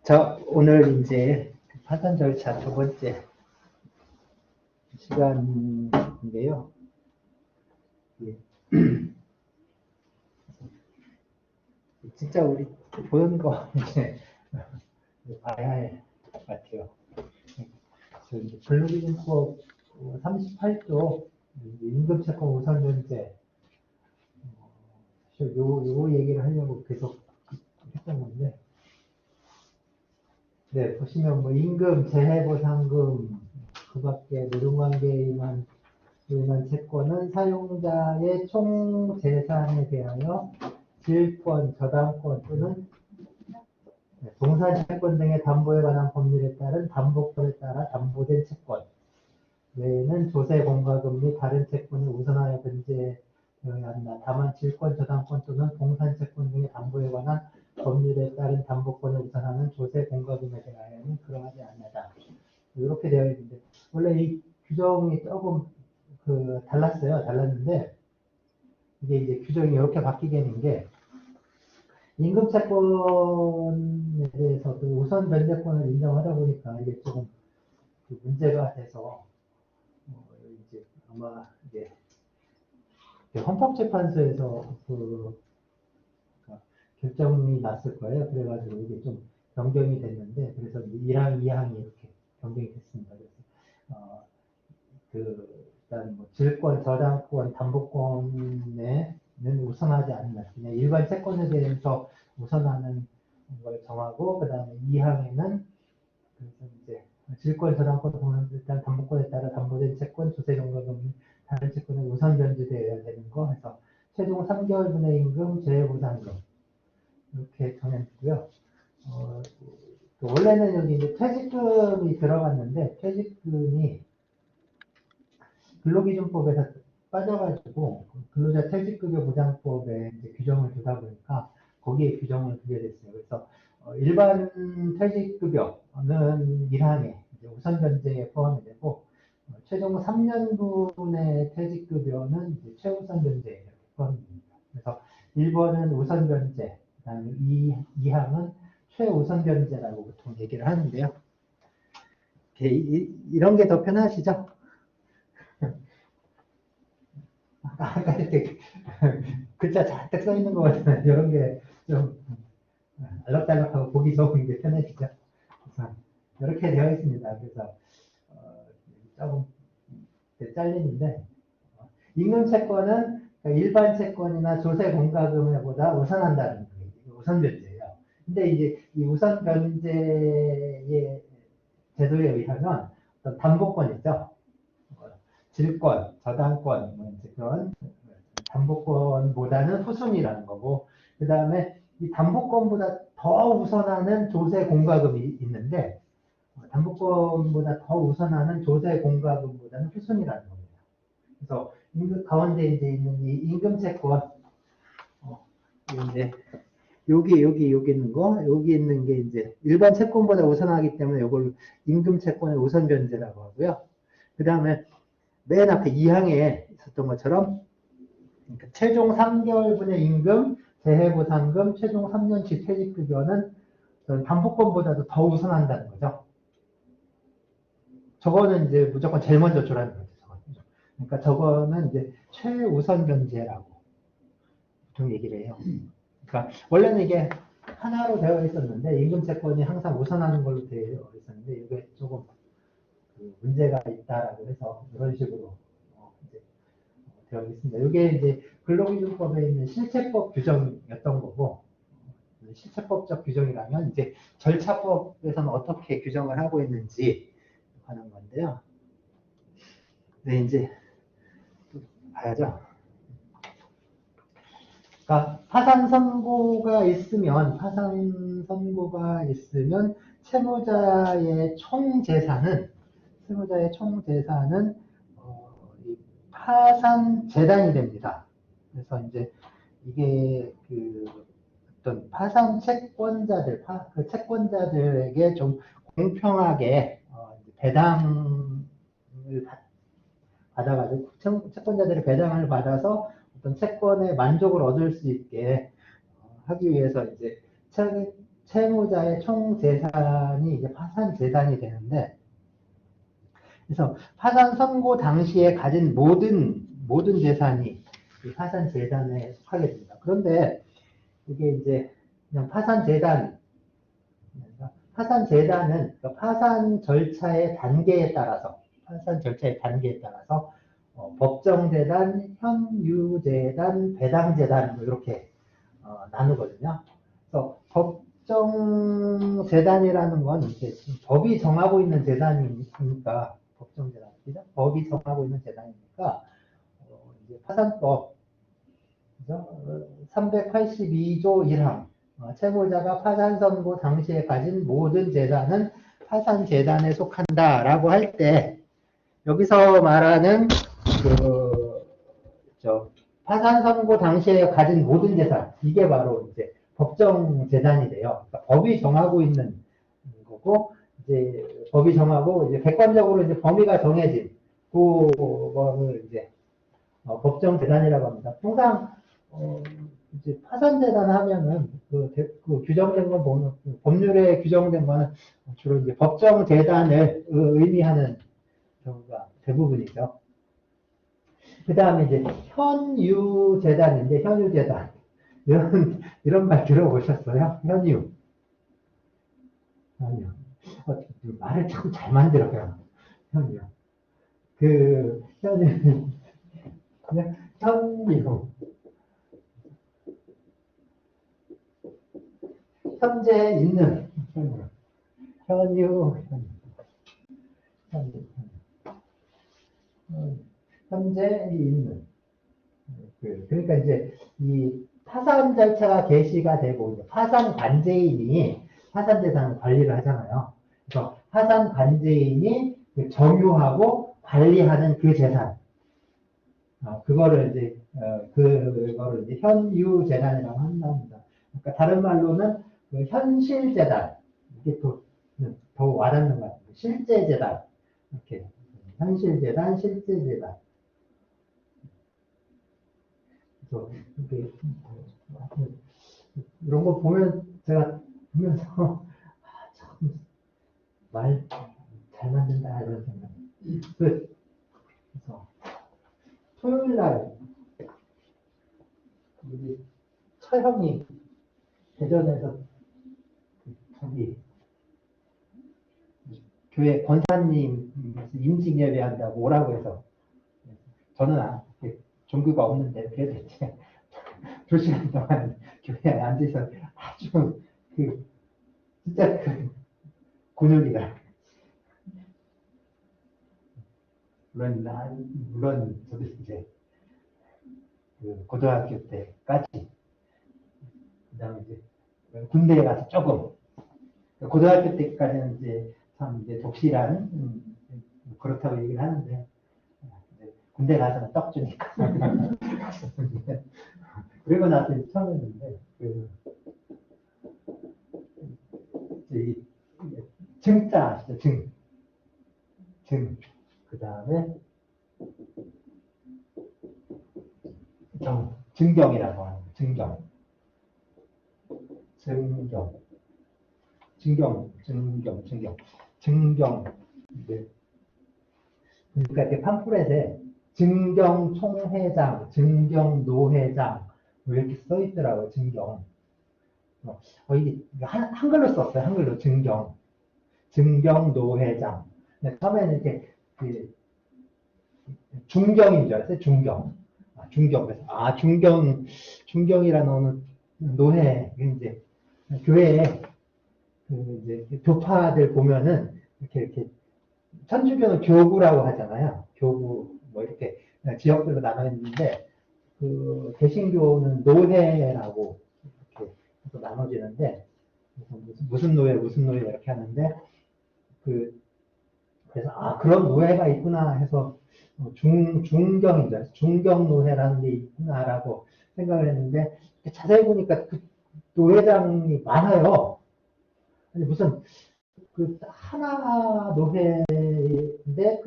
자, 오늘 이제 파산 절차 두 번째 시간인데요. 예. 진짜 우리 보는 거 이제 봐야 할 것 같아요. 저 이제 근로기준법 38조 임금채권 우선변제 요 얘기를 하려고 계속 했던 건데, 네, 보시면 뭐 임금, 재해보상금, 그 밖에 노동관계에만 인한 채권은 사용자의 총 재산에 대하여 질권, 저당권 또는 동사채권 등의 담보에 관한 법률에 따른 담보권에 따라 담보된 채권 외에는 조세, 공과금 및 다른 채권을 우선하여 변제되어야 한다. 다만 질권, 저당권 또는 동산채권 등의 담보에 관한 법률에 따른 담보권을 우선하는 조세, 공과금에 대하여는 그러하지 않는다. 이렇게 되어 있는데, 원래 이 규정이 조금 달랐는데, 이게 이제 규정이 이렇게 바뀌게 된 게, 임금채권에 대해서도 우선 변제권을 인정하다 보니까 이게 조금 문제가 돼서, 이제 아마 이제 헌법재판소에서 결정이 났을 거예요. 그래가지고 이게 좀 변경이 됐는데, 그래서 1항, 2항이 이렇게 변경이 됐습니다. 그래서, 일단 뭐 질권, 저당권, 담보권에는 우선하지 않는, 그냥 일반 채권에 대해서 우선하는 걸 정하고, 그 다음에 2항에는 그래서 이제 질권, 저당권, 일단 담보권에 따라 담보된 채권, 조세 공과금, 다른 채권은 우선 변제되어야 되는 거 해서 최종 3개월분의 임금, 재해보상금 이렇게 정해졌고요. 원래는 여기 이제 퇴직금이 들어갔는데 퇴직금이 근로기준법에서 빠져가지고 근로자 퇴직급여 보장법에 이제 규정을 두다 보니까 거기에 규정을 두게 됐어요. 그래서 일반 퇴직급여는 1항에 우선 변제에 포함이 되고 최종 3년분의 퇴직급여는 이제 최우선 변제에 포함이 됩니다. 그래서 1번은 우선 변제, 그다음에 2항은 최우선 변제라고 보통 얘기를 하는데요. 이런 게 더 편하시죠? 아까 이렇게 글자 잔뜩 써 있는 거 같으면 이런 게 좀 알록달록하고 보기 좋은 게 편해지죠. 그래서 이렇게 되어 있습니다. 그래서 조금 잘리는데 임금 채권은 일반 채권이나 조세 공과금보다 우선한다는 거예요. 우선 변제예요. 근데 이제 이 우선 변제의 제도에 의하면 어떤 담보권이죠. 질권, 저당권, 뭐 이제 그런 담보권보다는 후순위라는 거고, 그 다음에 이 담보권보다 더 우선하는 조세 공과금이 있는데, 담보권보다 더 우선하는 조세 공과금보다는 후순위라는 겁니다. 그래서 가운데 이제 있는 이 임금채권, 이제 여기 있는 거, 여기 있는 게 이제 일반 채권보다 우선하기 때문에 이걸 임금채권의 우선 변제라고 하고요. 그 다음에 맨 앞에 2항에 있었던 것처럼 최종 3개월분의 임금, 재해보상금, 최종 3년치 퇴직급여는 담보권보다도 더 우선한다는 거죠. 저거는 이제 무조건 제일 먼저 주라는 거죠. 그러니까 저거는 이제 최우선 변제라고 보통 얘기를 해요. 그러니까 원래는 이게 하나로 되어 있었는데 임금채권이 항상 우선하는 걸로 되어 있었는데 이게 조금 문제가 있다라고 해서 이런 식으로 이제 되어 있습니다. 이게 이제 근로기준법에 있는 실체법 규정이었던 거고, 실체법적 규정이라면 이제 절차법에서는 어떻게 규정을 하고 있는지 하는 건데요. 네, 이제 또 봐야죠. 그러니까 파산 선고가 있으면 채무자의 총 재산은 이 파산 재단이 됩니다. 그래서 이제 이게 어떤 파산 채권자들, 그 채권자들에게 좀 공평하게 배당을 받아가지고 채권자들의 배당을 받아서 어떤 채권의 만족을 얻을 수 있게 하기 위해서 이제 채무자의 총 재산이 이제 파산 재산이 되는데, 그래서 파산 선고 당시에 가진 모든 재산이 이 파산 재산에 속하게 됩니다. 그런데 이게 이제 그냥 파산 재단은 그러니까 파산 절차의 단계에 따라서 법정재단, 현유재단, 배당재단 뭐 이렇게 나누거든요. 그래서 법정재단이라는 건 이제 법이 정하고 있는 재단이니까 법정재단, 그죠? 법이 정하고 있는 재단이니까 이제 파산법 382조 1항 채무자가 파산 선고 당시에 가진 모든 재산은 파산 재단에 속한다라고 할 때 여기서 말하는 파산 선고 당시에 가진 모든 재산 이게 바로 이제 법정 재산이 돼요. 그러니까 법이 정하고 있는 거고 이제 법이 정하고 이제 객관적으로 이제 범위가 정해진 그거를 이제 법정 재단이라고 합니다. 통상 이제 파산 재단 하면은 그 규정된 거 보면 법률에 규정된 거는 주로 이제 법정 재단을 의미하는 경우가 대부분이죠. 그 다음에 이제 현유재단인데 현유재단 이런 말 들어보셨어요? 현유. 말을 참 잘 만들어요. 현유. 현유. 현유. 현재 있는 현유. 현재 있는. 그러니까 이제 이 파산 절차가 개시가 되고 이제 파산 관제인이 파산 재산을 관리를 하잖아요. 그래서 파산 관제인이 점유하고 관리하는 그 재산, 그거를 이제 현유 재단이라고 한답니다. 그러니까 다른 말로는 그 현실 재단, 이게 더 와닿는 것 같아요. 실제 재단, 이렇게 현실 재단, 실제 재단. 그래서 이런 거 보면 제가 보면서 참 말 잘 만든다 이런 생각. 그래서 토요일 날 우리 처형이 대전에서 저기 교회 권사님 임직 예배한다고 오라고 해서 저는 종교가 없는데 그래도 이제 2시간 동안 교회에 앉아서 아주 진짜 근육이다. 물론 저도 이제 고등학교 때까지 그다음에 이제 군대에 가서 조금 고등학교 때까지는 이제 참 이제 독실한 그렇다고 얘기를 하는데 군대 가서는 떡 주니까 그리고 나서 처음 했는데 증자 아시죠? 그 다음에 증경이라고 하는 증경. 네. 그러니까 이렇게 팜플렛에 증경 총회장, 증경 노회장 이렇게 써 있더라고요. 증경. 이게 한글로 썼어요. 한글로 증경 노회장. 처음에는 이렇게 중경인 줄 알았어요. 중경. 그래서 중경이라는 노회 이제 교회에 이제 교파들 보면은 이렇게 천주교는 교구라고 하잖아요. 교구 뭐 이렇게 지역별로 나눠 있는데 개신교는 노회라고 이렇게 나눠지는데 무슨 노회 이렇게 하는데 그래서 그런 노회가 있구나 해서 중경인데 중경노회라는 게 있구나라고 생각을 했는데 자세히 보니까 그 노회장이 많아요. 아니 무슨 하나 노회인데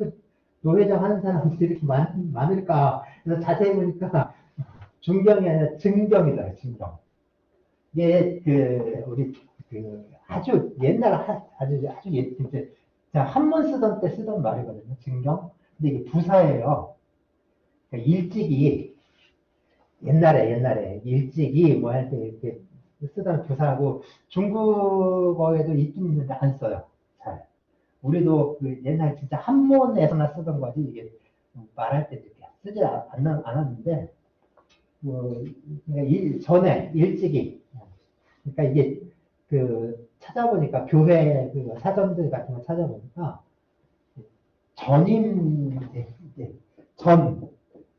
노회장 하는 사람들이 이렇게 많을까? 그래서 자세히 보니까 중경이 아니라 증경이다. 증경. 이게 우리 아주 옛날 아주 이제 한문 쓰던 때 쓰던 말이거든요. 증경. 근데 이게 부사예요. 그러니까 일찍이 옛날에 일찍이 뭐 할 때 이렇게 쓰던 부사고 중국어에도 있긴 있는데 안 써요. 잘. 우리도 그 옛날 진짜 한문에서나 쓰던 거지 이게 말할 때 이렇게 쓰지 않았는데 뭐 전에 일찍이 그러니까 이게 찾아보니까 교회 사전들 같은 거 찾아보니까 전임 이제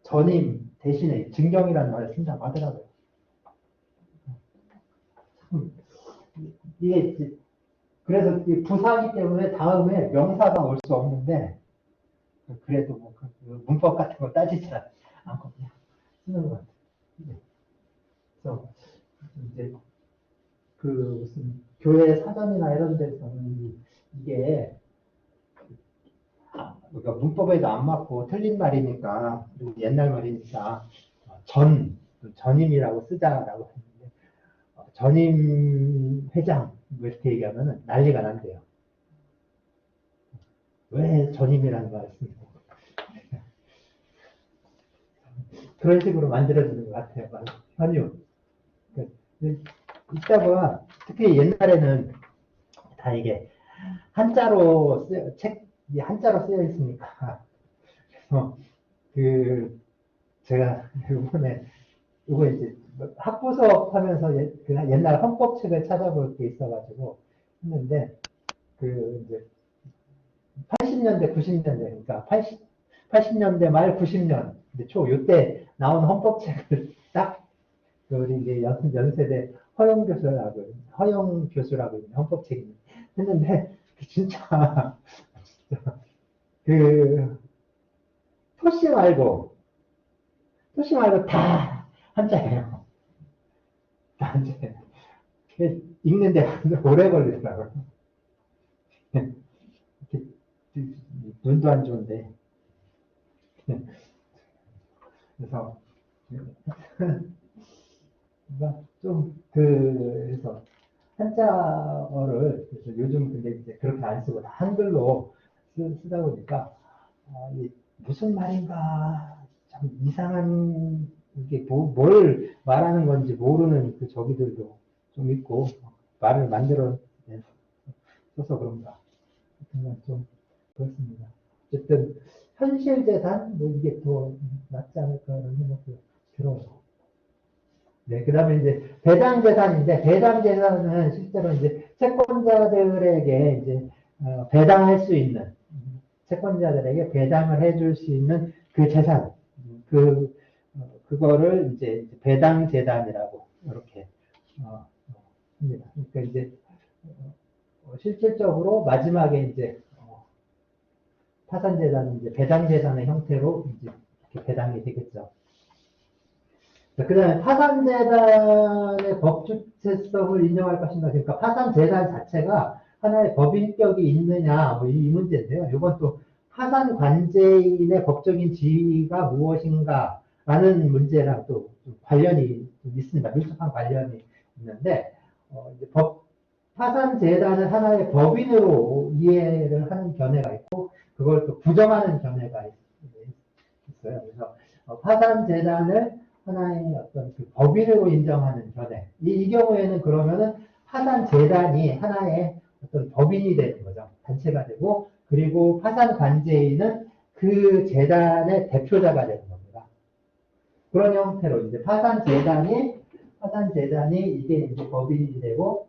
전임 대신에 증경이라는 말을 쓴다고 하더라고요. 이게 그래서 부사기 때문에 다음에 명사가 올 수 없는데 그래도 뭐 문법 같은 거 따지지 않고 그냥 쓰는 것 같아요. 그래서 이제 무슨 교회 사전이나 이런 데서는 이게 그러니까 문법에도 안 맞고 틀린 말이니까 옛날 말이니까 전임이라고 쓰자라고 했는데 전임 회장 뭐 이렇게 얘기하면 난리가 난대요. 왜 전임이라는 말을 씁니까? 그런 식으로 만들어지는 것 같아요. 현유. 이따가 특히 옛날에는 다 이게 한자로 한자로 쓰여 있으니까 그래서 제가 이거 이제 학부 수업 하면서 옛날 헌법책을 찾아볼 게 있어가지고 했는데 이제 80년대 90년대 그러니까 80년대 말 90년대 초 이때 나온 헌법책을 딱 우리 이제 연세대 허영 교수라고 있는 헌법책이 했는데 진짜 토시 말고 다 한자예요. 다 한자예요. 읽는데 오래 걸리더라고요. 눈도 안 좋은데. 그래서 그래서 한자어를 그래서 요즘 근데 이제 그렇게 안 쓰고 다 한글로 쓰다 보니까 무슨 말인가 참 이상한 이게 뭘 말하는 건지 모르는 저기들도 좀 있고 말을 만들어 써서 그런가 좀 그렇습니다. 어쨌든 현실재산 뭐 이게 더 낫지 않을까라는 생각도 들어요. 네, 그 다음에 이제 배당재산인데, 배당재산은 실제로 이제 채권자들에게 이제, 배당할 수 있는, 채권자들에게 배당을 해줄 수 있는 그 재산, 그거를 이제 배당재단이라고 이렇게, 합니다. 그러니까 이제, 실질적으로 마지막에 이제, 파산재산은 이제 배당재산의 형태로 이제 이렇게 배당이 되겠죠. 그 다음에 파산재단의 법주체성을 인정할 것인가. 그러니까 파산재단 자체가 하나의 법인격이 있느냐, 뭐 이 문제인데요. 이건 또 파산관제인의 법적인 지위가 무엇인가 라는 문제랑 또 관련이 있습니다. 밀접한 관련이 있는데, 이제 파산재단은 하나의 법인으로 이해를 하는 견해가 있고, 그걸 또 부정하는 견해가 있어요. 그래서 파산재단을 하나의 어떤 법인으로 인정하는 견해. 이 경우에는 그러면은 파산재단이 하나의 어떤 법인이 되는 거죠. 단체가 되고, 그리고 파산관제인은 그 재단의 대표자가 되는 겁니다. 그런 형태로 이제 파산재단이 이게 이제 법인이 되고,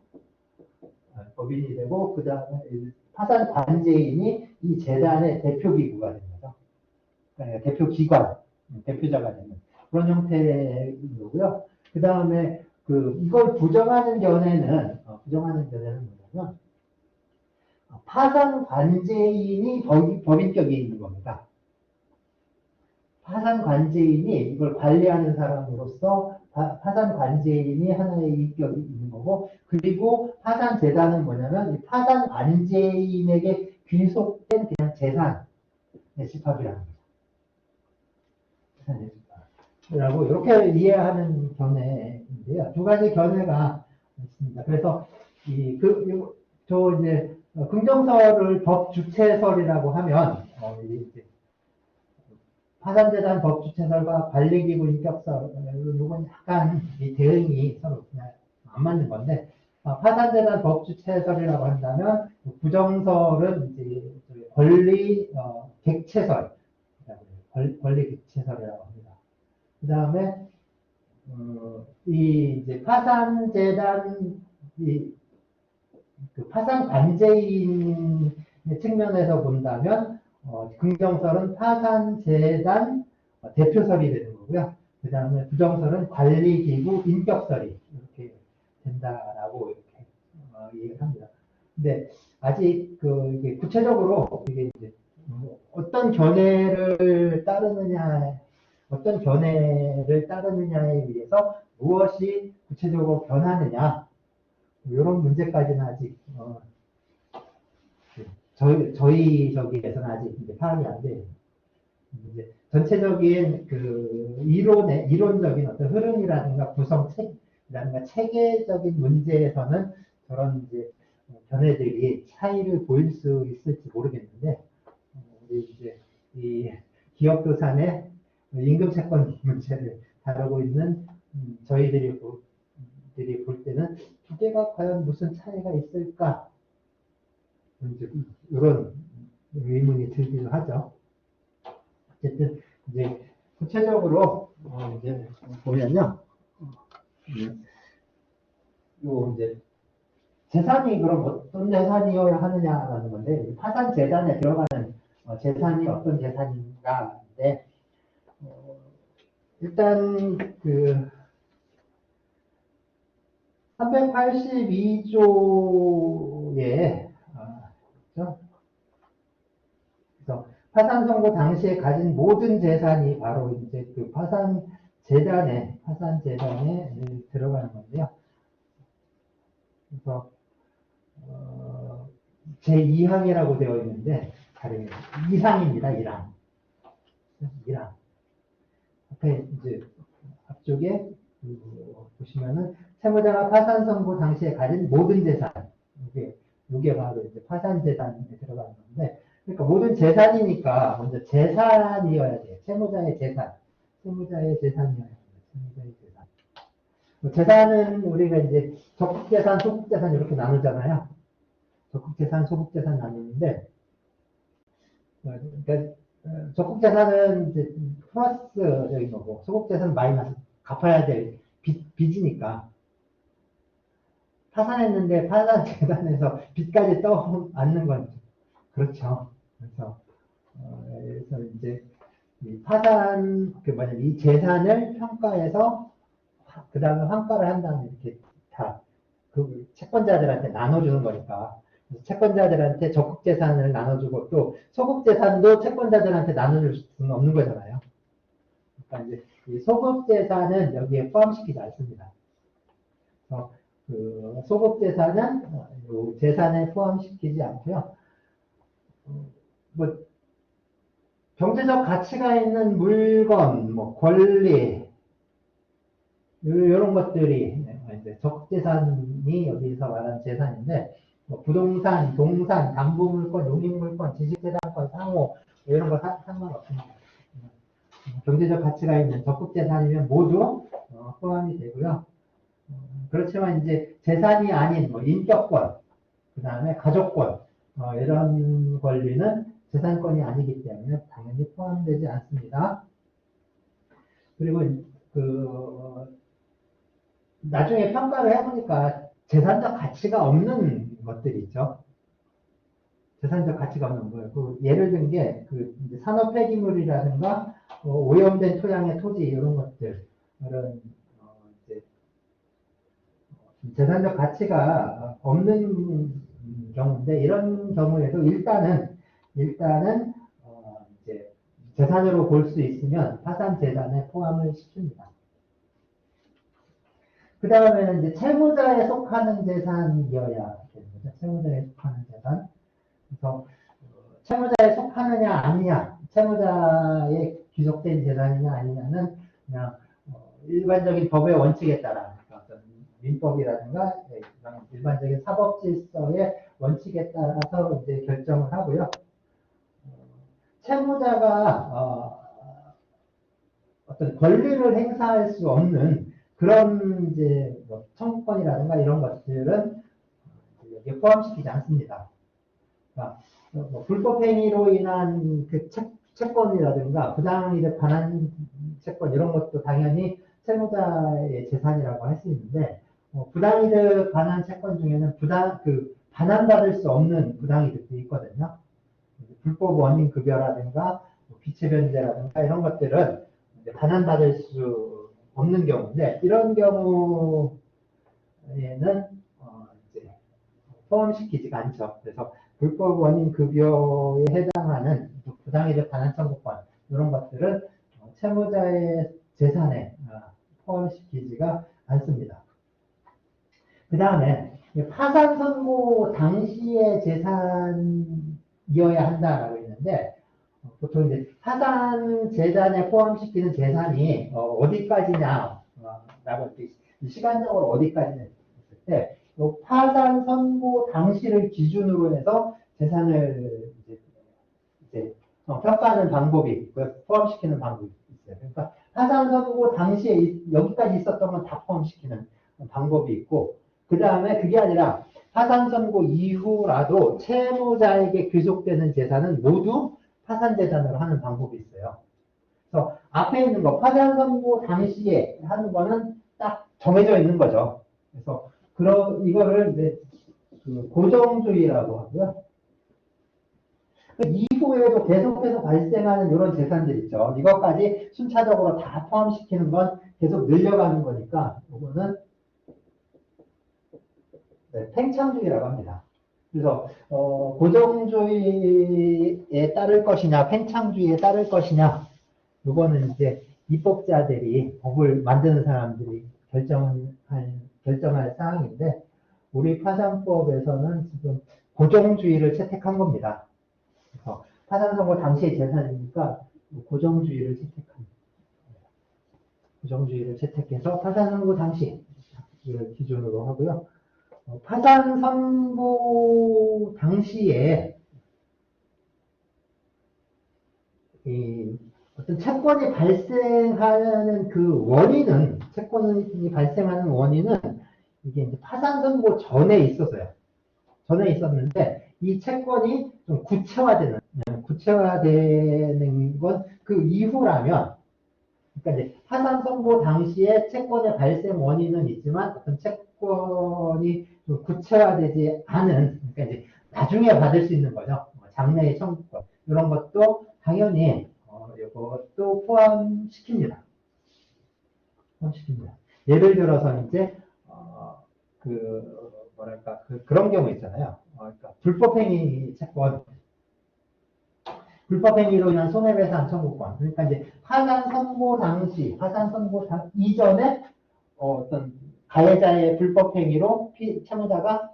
그 다음에 파산관제인이 이 재단의 대표기구가 되는 거죠. 대표기관, 대표자가 되는 그런 형태인 거고요. 그 다음에 이걸 부정하는 견해는 뭐냐면 파산 관제인이 법인격이 있는 겁니다. 파산 관제인이 이걸 관리하는 사람으로서 파산 관제인이 하나의 이격이 있는 거고, 그리고 파산 재단은 뭐냐면 이 파산 관제인에게 귀속된 그냥 재산의 집합이라는 거죠. 재산의 집합. 이렇게 이해하는 견해인데요. 두 가지 견해가 있습니다. 그래서 저 이제 긍정설을 법주체설이라고 하면 이제 파산재단 법주체설과 관리기구 인격설은 약간 이 대응이 서로 그냥 안 맞는 건데, 파산재단 법주체설이라고 한다면 부정설은 이제 권리 객체설, 권리 객체설이라고 합니다. 그 다음에 이 이제 파산재단 그 파산 관제인 측면에서 본다면 긍정설은 파산재단 대표설이 되는 거고요. 그 다음에 부정설은 관리기구 인격설이 이렇게 된다라고 이렇게 이해를 합니다. 근데 아직 이게 구체적으로 이게 이제 어떤 견해를 따르느냐에 의해서 무엇이 구체적으로 변하느냐, 이런 문제까지는 아직 저희 저기에서는 아직 이제 파악이 안 돼요. 이제 전체적인 이론적인 어떤 흐름이라든가 구성책이라든가 체계적인 문제에서는 저런 이제 견해들이 차이를 보일 수 있을지 모르겠는데, 이제 이 기업도산의 임금채권 문제를 다루고 있는 저희들이 볼 때는 두 개가 과연 무슨 차이가 있을까? 이런 의문이 들기도 하죠. 어쨌든 이제 구체적으로 이제 보면요, 요 이제 재산이 그럼 어떤 재산이어야 하느냐라는 건데, 파산 재단에 들어가는 재산이 어떤 재산인가인데, 일단 382조에 그래서 파산 선고 당시에 가진 모든 재산이 바로 이제 그 파산 재단에 들어가는 건데요. 그래서 제2항이라고 되어 있는데 다른 2항입니다. 1항. 앞에 이제 앞쪽에 보시면은 채무자가 파산 선고 당시에 가진 모든 재산, 이게 바로 이제 파산 재단에 들어가는 건데, 그러니까 모든 재산이니까 먼저 재산이어야 돼요. 채무자의 재산이어야 돼요. 채무자의 재산. 재산은 우리가 이제 적극재산, 소극재산 이렇게 나누잖아요. 적극재산, 소극재산 나누는데, 그러니까 적극재산은 이제 플러스적인 거고, 소극재산은 마이너스, 갚아야 될 빚이니까. 파산했는데 파산 재단에서 빚까지 떠안는 건 그렇죠. 그래서 이제 이 파산 이 재산을 평가해서 그 다음에 환가를 한 다음에 이렇게 다 그 채권자들한테 나눠주는 거니까, 채권자들한테 적극 재산을 나눠주고 또 소극 재산도 채권자들한테 나눠줄 수는 없는 거잖아요. 그러니까 이제 이 소극 재산은 여기에 포함시키지 않습니다. 그 소극 재산은 재산에 포함시키지 않고요. 뭐 경제적 가치가 있는 물건, 뭐 권리 이런 것들이 이제 적재산이 여기서 말하는 재산인데, 뭐 부동산, 동산, 담보물권, 용익물권, 지식재산권, 상호 이런 거 상관없습니다. 경제적 가치가 있는 적극재산이면 모두 포함이 되고요. 그렇지만 이제 재산이 아닌 뭐 인격권, 그 다음에 가족권 이런 권리는 재산권이 아니기 때문에 당연히 포함되지 않습니다. 그리고 나중에 평가를 해보니까 재산적 가치가 없는 것들이 있죠. 재산적 가치가 없는 거예요. 예를 든 게 산업 폐기물이라든가 오염된 토양의 토지 이런 것들, 이런 재산적 가치가 없는 경우인데, 이런 경우에도 일단은 이제 재산으로 볼 수 있으면 파산 재산에 포함을 시킵니다. 그 다음에는 이제 채무자에 속하는 재산이어야 되는 거죠. 채무자에 속하는 재산. 그래서 채무자에 속하느냐 아니냐, 채무자에 귀속된 재산이냐 아니냐는 그냥 일반적인 법의 원칙에 따라, 어떤 민법이라든가 이런 일반적인 사법 질서의 원칙에 따라서 이제 결정을 하고요. 채무자가 어떤 권리를 행사할 수 없는 그런 이제 뭐 청구권이라든가 이런 것들은 여기에 포함시키지 않습니다. 그러니까 뭐 불법 행위로 인한 그 채권이라든가 부당이득 반환 채권 이런 것도 당연히 채무자의 재산이라고 할 수 있는데 부당이득 반환 채권 중에는 반환받을 수 없는 부당이득도 있거든요. 불법 원인 급여라든가 비체 변제라든가 이런 것들은 반환받을 수 없는 경우인데 이런 경우에는 이제 포함시키지가 않죠. 그래서 불법 원인 급여에 해당하는 부당이득 반환 청구권 이런 것들은 채무자의 재산에 포함시키지가 않습니다. 그 다음에 파산 선고 당시의 재산이어야 한다라고 있는데 보통 이제 파산 재산에 포함시키는 재산이 어디까지냐라고 시간적으로 어디까지냐 했을 때 파산 선고 당시를 기준으로 해서 재산을 이제 평가하는 방법이 포함시키는 방법이 있어요. 그러니까 파산 선고 당시에 여기까지 있었던 건 다 포함시키는 방법이 있고 그 다음에 그게 아니라 파산 선고 이후라도 채무자에게 귀속되는 재산은 모두 파산 재산으로 하는 방법이 있어요. 그래서 앞에 있는 거 파산 선고 당시에 하는 거는 딱 정해져 있는 거죠. 그래서 이거를 이제 고정주의라고 하고요. 이후에도 계속해서 발생하는 이런 재산들 있죠. 이것까지 순차적으로 다 포함시키는 건 계속 늘려가는 거니까 이거는 팽창주의라고 합니다. 그래서 고정주의에 따를 것이냐 팽창주의에 따를 것이냐 이거는 이제 입법자들이 법을 만드는 사람들이 결정할 사항인데 우리 파산법에서는 지금 고정주의를 채택한 겁니다. 그래서 파산 선고 당시의 재산이니까 고정주의를 채택해서 파산 선고 당시를 기준으로 하고요. 파산 선고 당시에 어떤 채권이 발생하는 그 원인은 채권이 발생하는 원인은 이게 이제 파산 선고 전에 있었어요. 전에 있었는데 이 채권이 좀 구체화되는 건 그 이후라면 그러니까 이제 파산 선고 당시에 채권의 발생 원인은 있지만 어떤 채권이 좀 구체화되지 않은 그러니까 이제 나중에 받을 수 있는 거죠. 장래의 청구권 이런 것도 당연히 이것도 포함시킵니다. 예를 들어서 이제 그런 경우 있잖아요. 그러니까 불법행위 채권, 불법행위로 인한 손해배상 청구권. 그러니까 이제 파산 선고 이전에 어떤 가해자의 불법행위로 채무자가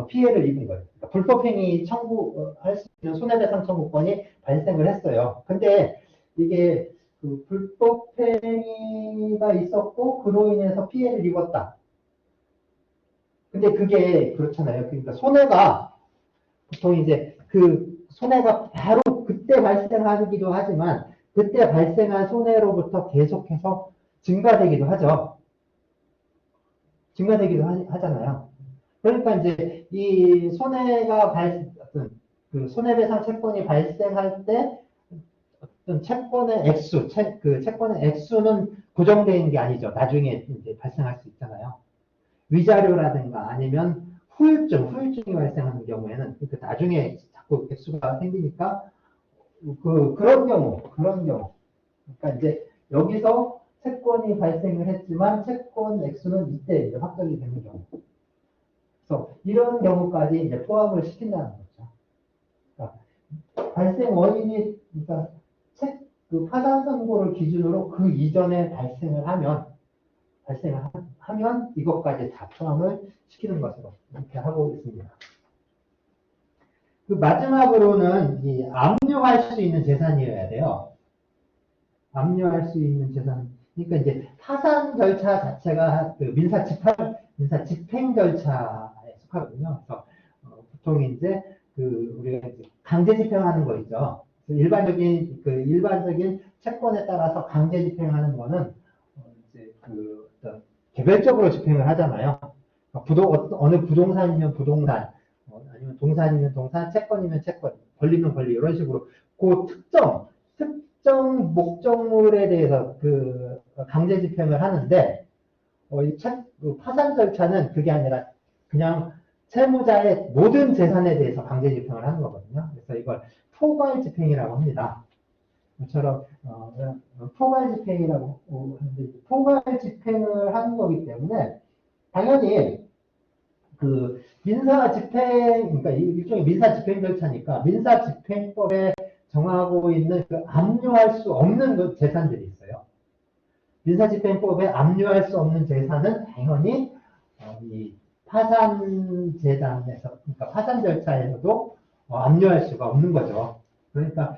피해를 입은 거예요. 그러니까 불법행위 청구할 수 있는 손해배상 청구권이 발생을 했어요. 근데 이게 그 불법행위가 있었고 그로 인해서 피해를 입었다. 근데 그게 그렇잖아요. 그러니까 손해가 보통 이제 그 손해가 바로 그때 발생하기도 하지만 그때 발생한 손해로부터 계속해서 증가되기도 하죠. 하잖아요. 그러니까 이제 이 손해가 어떤 그 손해배상 채권이 발생할 때 어떤 채권의 액수는 고정되어 있는 게 아니죠. 나중에 이제 발생할 수 있잖아요. 위자료라든가 아니면 후유증이 발생하는 경우에는 그 나중에 자꾸 액수가 생기니까 그런 경우. 그러니까 이제 여기서 채권이 발생을 했지만 채권 액수는 이때 이제 확정이 되는 경우. 그래서 이런 경우까지 이제 포함을 시킨다는 거죠. 그러니까 발생 원인이 그러니까 그 파산 선고를 기준으로 그 이전에 발생을 하면 이것까지 다 포함을 시키는 것으로 이렇게 하고 있습니다. 그 마지막으로는 이 압류할 수 있는 재산이어야 돼요. 압류할 수 있는 재산. 그러니까 이제 파산 절차 자체가 그 민사 집행 민사 집행 절차에 속하거든요. 그래서 보통 이제 우리가 이제 강제 집행하는 거 있죠. 일반적인 채권에 따라서 강제 집행하는 거는 이제 어떤 개별적으로 집행을 하잖아요. 어느 부동산이면 부동산, 아니면 동산이면 동산, 채권이면 채권, 권리면 권리 이런 식으로 그 특정 목적물에 대해서 강제 집행을 하는데 파산 절차는 그게 아니라 그냥 채무자의 모든 재산에 대해서 강제 집행을 하는 거거든요. 그래서 이걸 포괄 집행이라고 합니다. 이처럼 포괄 집행이라고 하는데 포괄 집행을 하는 거기 때문에 당연히 민사 집행, 그러니까 일종의 민사 집행 절차니까 민사 집행법에 정하고 있는 압류할 수 없는 재산들이 있어요. 민사 집행법에 압류할 수 없는 재산은 당연히 이 파산 재단에서, 그러니까 파산 절차에서도 압류할 수가 없는 거죠. 그러니까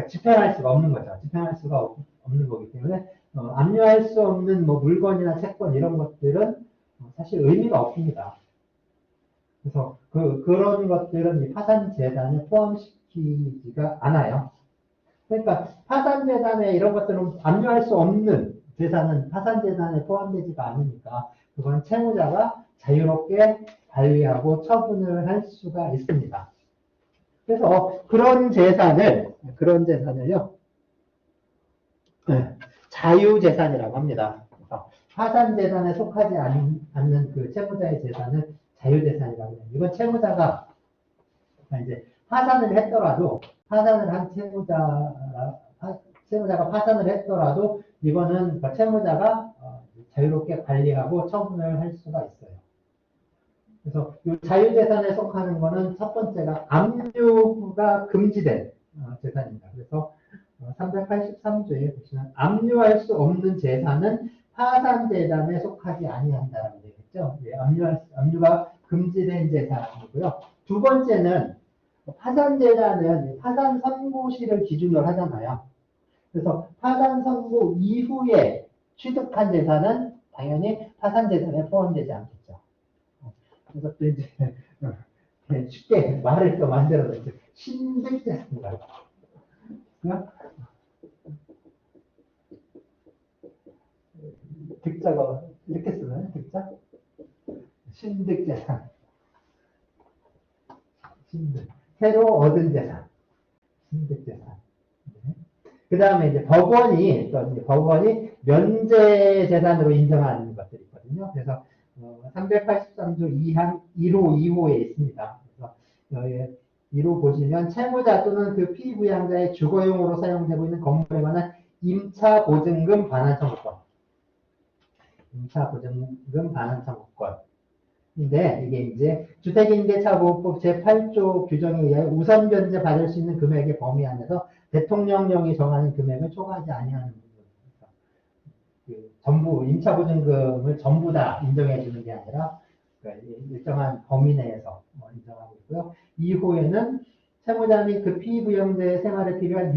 집행할 수가 없는 거죠. 집행할 수가 없는 거기 때문에 압류할 수 없는 뭐 물건이나 채권 이런 것들은 사실 의미가 없습니다. 그래서 그런 것들은 이 파산 재단에 포함시키지가 않아요. 그러니까 파산 재단에 이런 것들은 압류할 수 없는 재산은 파산 재단에 포함되지가 않으니까 그건 채무자가 자유롭게 관리하고 처분을 할 수가 있습니다. 그래서 그런 재산을요, 자유재산이라고 합니다. 그래서 파산재산에 속하지 않는 그 채무자의 재산을 자유재산이라고 해요. 이건 채무자가 이제 파산을 했더라도, 채무자가 파산을 했더라도, 이거는 채무자가 자유롭게 관리하고 처분을 할 수가 있어요. 그래서 이 자유재산에 속하는 거는 첫 번째가 압류가 금지된 재산입니다. 그래서 383조에 보시면 압류할 수 없는 재산은 파산재단에 속하지 아니한다라고 되어 있죠. 예, 압류가 금지된 재산이고요. 두 번째는 파산재단은 파산 선고시를 기준으로 하잖아요. 그래서 파산 선고 이후에 취득한 재산은 당연히 파산재산에 포함되지 않겠죠. 그래서 또 이제 쉽게 말을 또 만들어서 신득재산이라고. 득자가 이렇게 쓰나요? 득자? 신득재산. 새로 얻은 재산. 신득재산. 네. 그 다음에 이제 법원이 면제 재산으로 인정하는 것들이 있거든요. 그래서 383조 2항 1호 2호에 있습니다. 그래서 1호 보시면 채무자 또는 그 피부양자의 주거용으로 사용되고 있는 건물에 관한 임차 보증금 반환 청구권. 임차 보증금 반환 청구권. 인데 이게 이제 주택임대차보호법 제8조 규정에 의하여 우선 변제 받을 수 있는 금액의 범위 안에서 대통령령이 정하는 금액을 초과하지 아니하는 부분. 전부 임차보증금을 전부 다 인정해 주는 게 아니라 일정한 범위 내에서 인정하고 있고요. 2호에는 채무자 및 그 피부양자의 생활에 필요한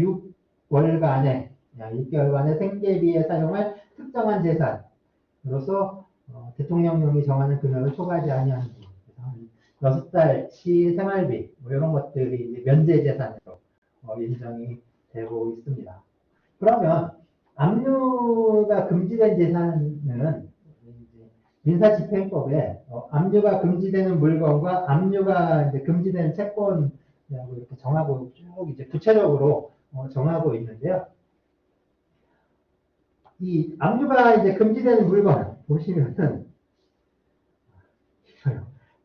6개월간의 생계비에 사용할 특정한 재산으로서 대통령령이 정하는 금액을 초과하지 아니하는 부분. 6달치 생활비 이런 것들이 이제 면제 재산으로 인정이 되고 있습니다. 그러면 압류가 금지된 재산은 민사집행법에 압류가 금지되는 물건과 압류가 이제 금지되는 채권이라고 이렇게 정하고 쭉 이제 구체적으로 정하고 있는데요. 이 압류가 이제 금지되는 물건 보시면은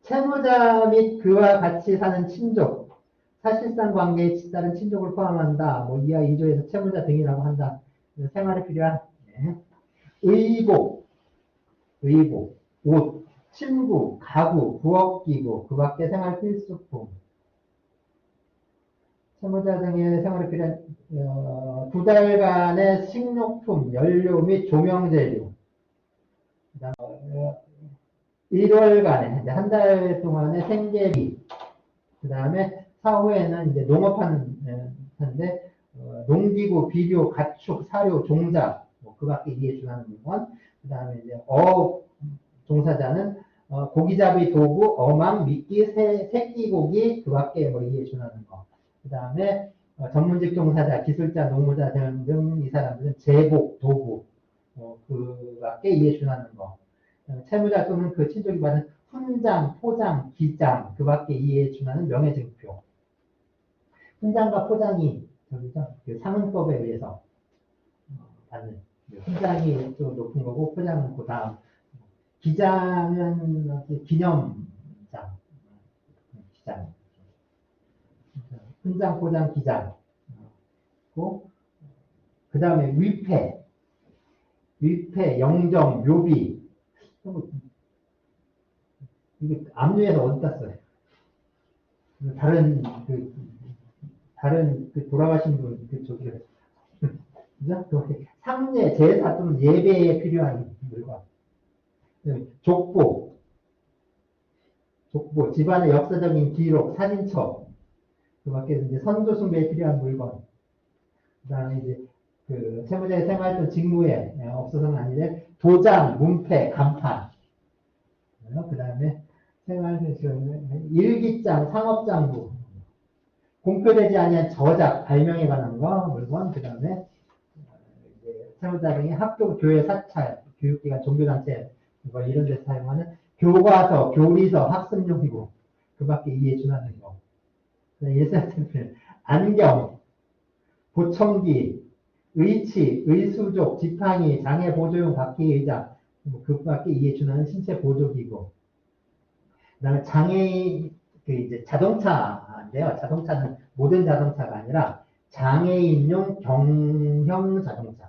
채무자 및 그와 같이 사는 친족, 사실상 관계에 따른 친족을 포함한다. 뭐 이하 2조에서 채무자 등이라고 한다. 생활에 필요한 의복, 옷, 침구, 가구, 부엌기구, 그 밖의 생활 필수품, 채무자 등의 생활에 필요한 2달간의 식료품, 연료 및 조명재료, 그다음 1월간에 이제 한 달 동안의 생계비, 그 다음에 사후에는 이제 농업하는데 농기구, 비료, 가축, 사료, 종자, 그 밖에 이에 준하는 물건, 그 다음에 이제 종사자는 고기잡이 도구, 어망, 미끼, 새끼고기, 그 밖에 뭐 이에 준하는 거. 그 다음에 전문직 종사자, 기술자, 농무자 등 이 사람들은 제복, 도구, 그 밖에 이에 준하는 거. 채무자 또는 그 친족이 받은 훈장, 포장, 기장, 그 밖에 이에 준하는 명예증표. 훈장과 포장이 저기죠, 그 상흔법에 의해서 받는. 훈장이 좀 높은 거고 포장은 그 다음. 기장은 기념장, 기장. 훈장, 포장, 기장. 그 다음에 위패, 영정, 묘비. 이게 압류에서 어디다 써요? 다른 돌아가신 분, 저기, 그죠? 상례, 제사 또는 예배에 필요한 물건. 족보, 집안의 역사적인 기록, 사진첩, 그 밖에 이제 선조 숭배에 필요한 물건. 그 다음에 이제 그 채무자의 생활했던 직무에 없어서는 아니래 도장, 문패, 간판. 그 다음에 일기장, 상업장부, 공표되지 아니한 저작, 발명에 관한 거, 물건. 그 다음에 채무자 등의 학교, 교회, 사찰, 교육기관, 종교단체 뭐 이런 데서 사용하는 교과서, 교리서, 학습용기구 그 밖에 이에 준하는 거. 일사tem필, 안경, 보청기, 의치, 의수족, 지팡이, 장애 보조용 바퀴 의자 그 밖에 이에 준하는 신체 보조기구. 그다음에 장애인 이제 자동차인데요. 자동차는 모든 자동차가 아니라 장애인용 경형 자동차.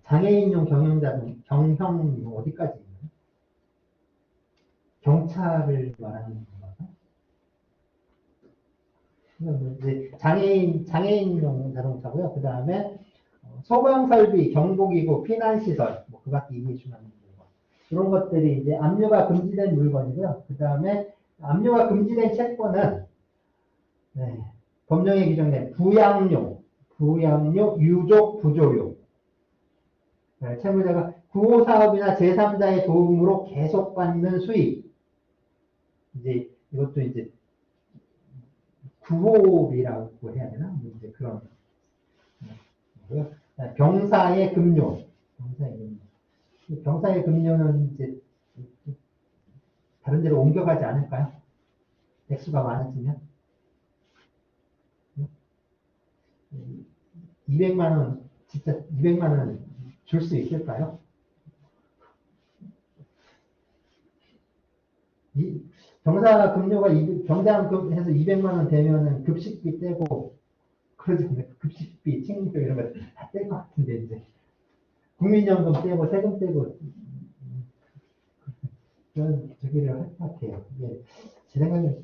장애인용 경형 어디까지 있나요? 경차를 말하는 건가요? 이제 장애인용 자동차고요. 그 다음에 소방설비, 경보기구, 피난시설, 그 밖에 이해 주는 물건. 이런 것들이 이제 압류가 금지된 물건이고요. 그 다음에 압류가 금지된 채권은 법령에 규정된 부양료, 유족, 부조료. 채무자가 구호사업이나 제3자의 도움으로 계속 받는 수익. 이제 이것도 이제 구호비라고 해야 되나? 이제 그런. 병사의 급료. 병사의 급료는 이제 다른 데로 옮겨가지 않을까요? 액수가 많아지면. 200만 원, 진짜 200만 원 줄 수 있을까요? 병사 급료가 병장 해서 200만 원 되면은 급식비 떼고 그러지 않아요? 급식비, 책임비 이런 거 다 뗄 것 같은데 이제 국민연금 떼고 세금 떼고 그런 저기를 할 것 같아요. 이게 제 생각에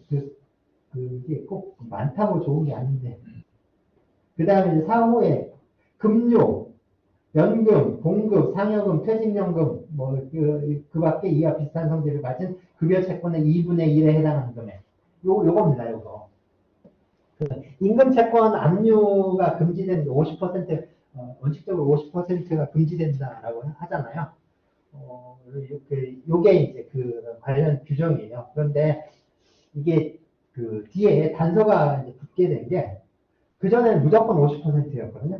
그게 꼭 많다고 좋은 게 아닌데. 그 다음에 이제 사후에 급료, 연금, 공급, 상여금, 퇴직연금, 그 밖에 이와 비슷한 성질을 가진 급여 채권의 2분의 1에 해당하는 금액. 요겁니다, 요거. 임금 채권 압류가 금지된 50%, 원칙적으로 50%가 금지된다라고 하잖아요. 요게 이제 그 관련 규정이에요. 그런데 이게 그 뒤에 단서가 이제 붙게 된 게, 그전에는 무조건 50%였거든요.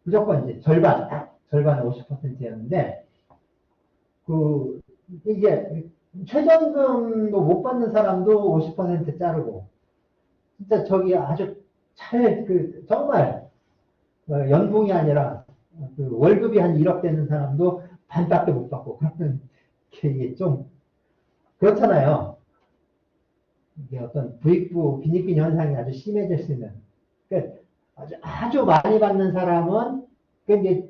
무조건 이제 절반 50%였는데, 이게 최저임금도 못 받는 사람도 50% 자르고, 진짜 저기 아주 정말, 연봉이 아니라, 월급이 한 1억 되는 사람도 반밖에 못 받고, 그러면 이게 좀, 그렇잖아요. 이게 어떤 부익부, 빈익빈 현상이 아주 심해질 수 있는. 그러니까 아주 많이 받는 사람은, 이제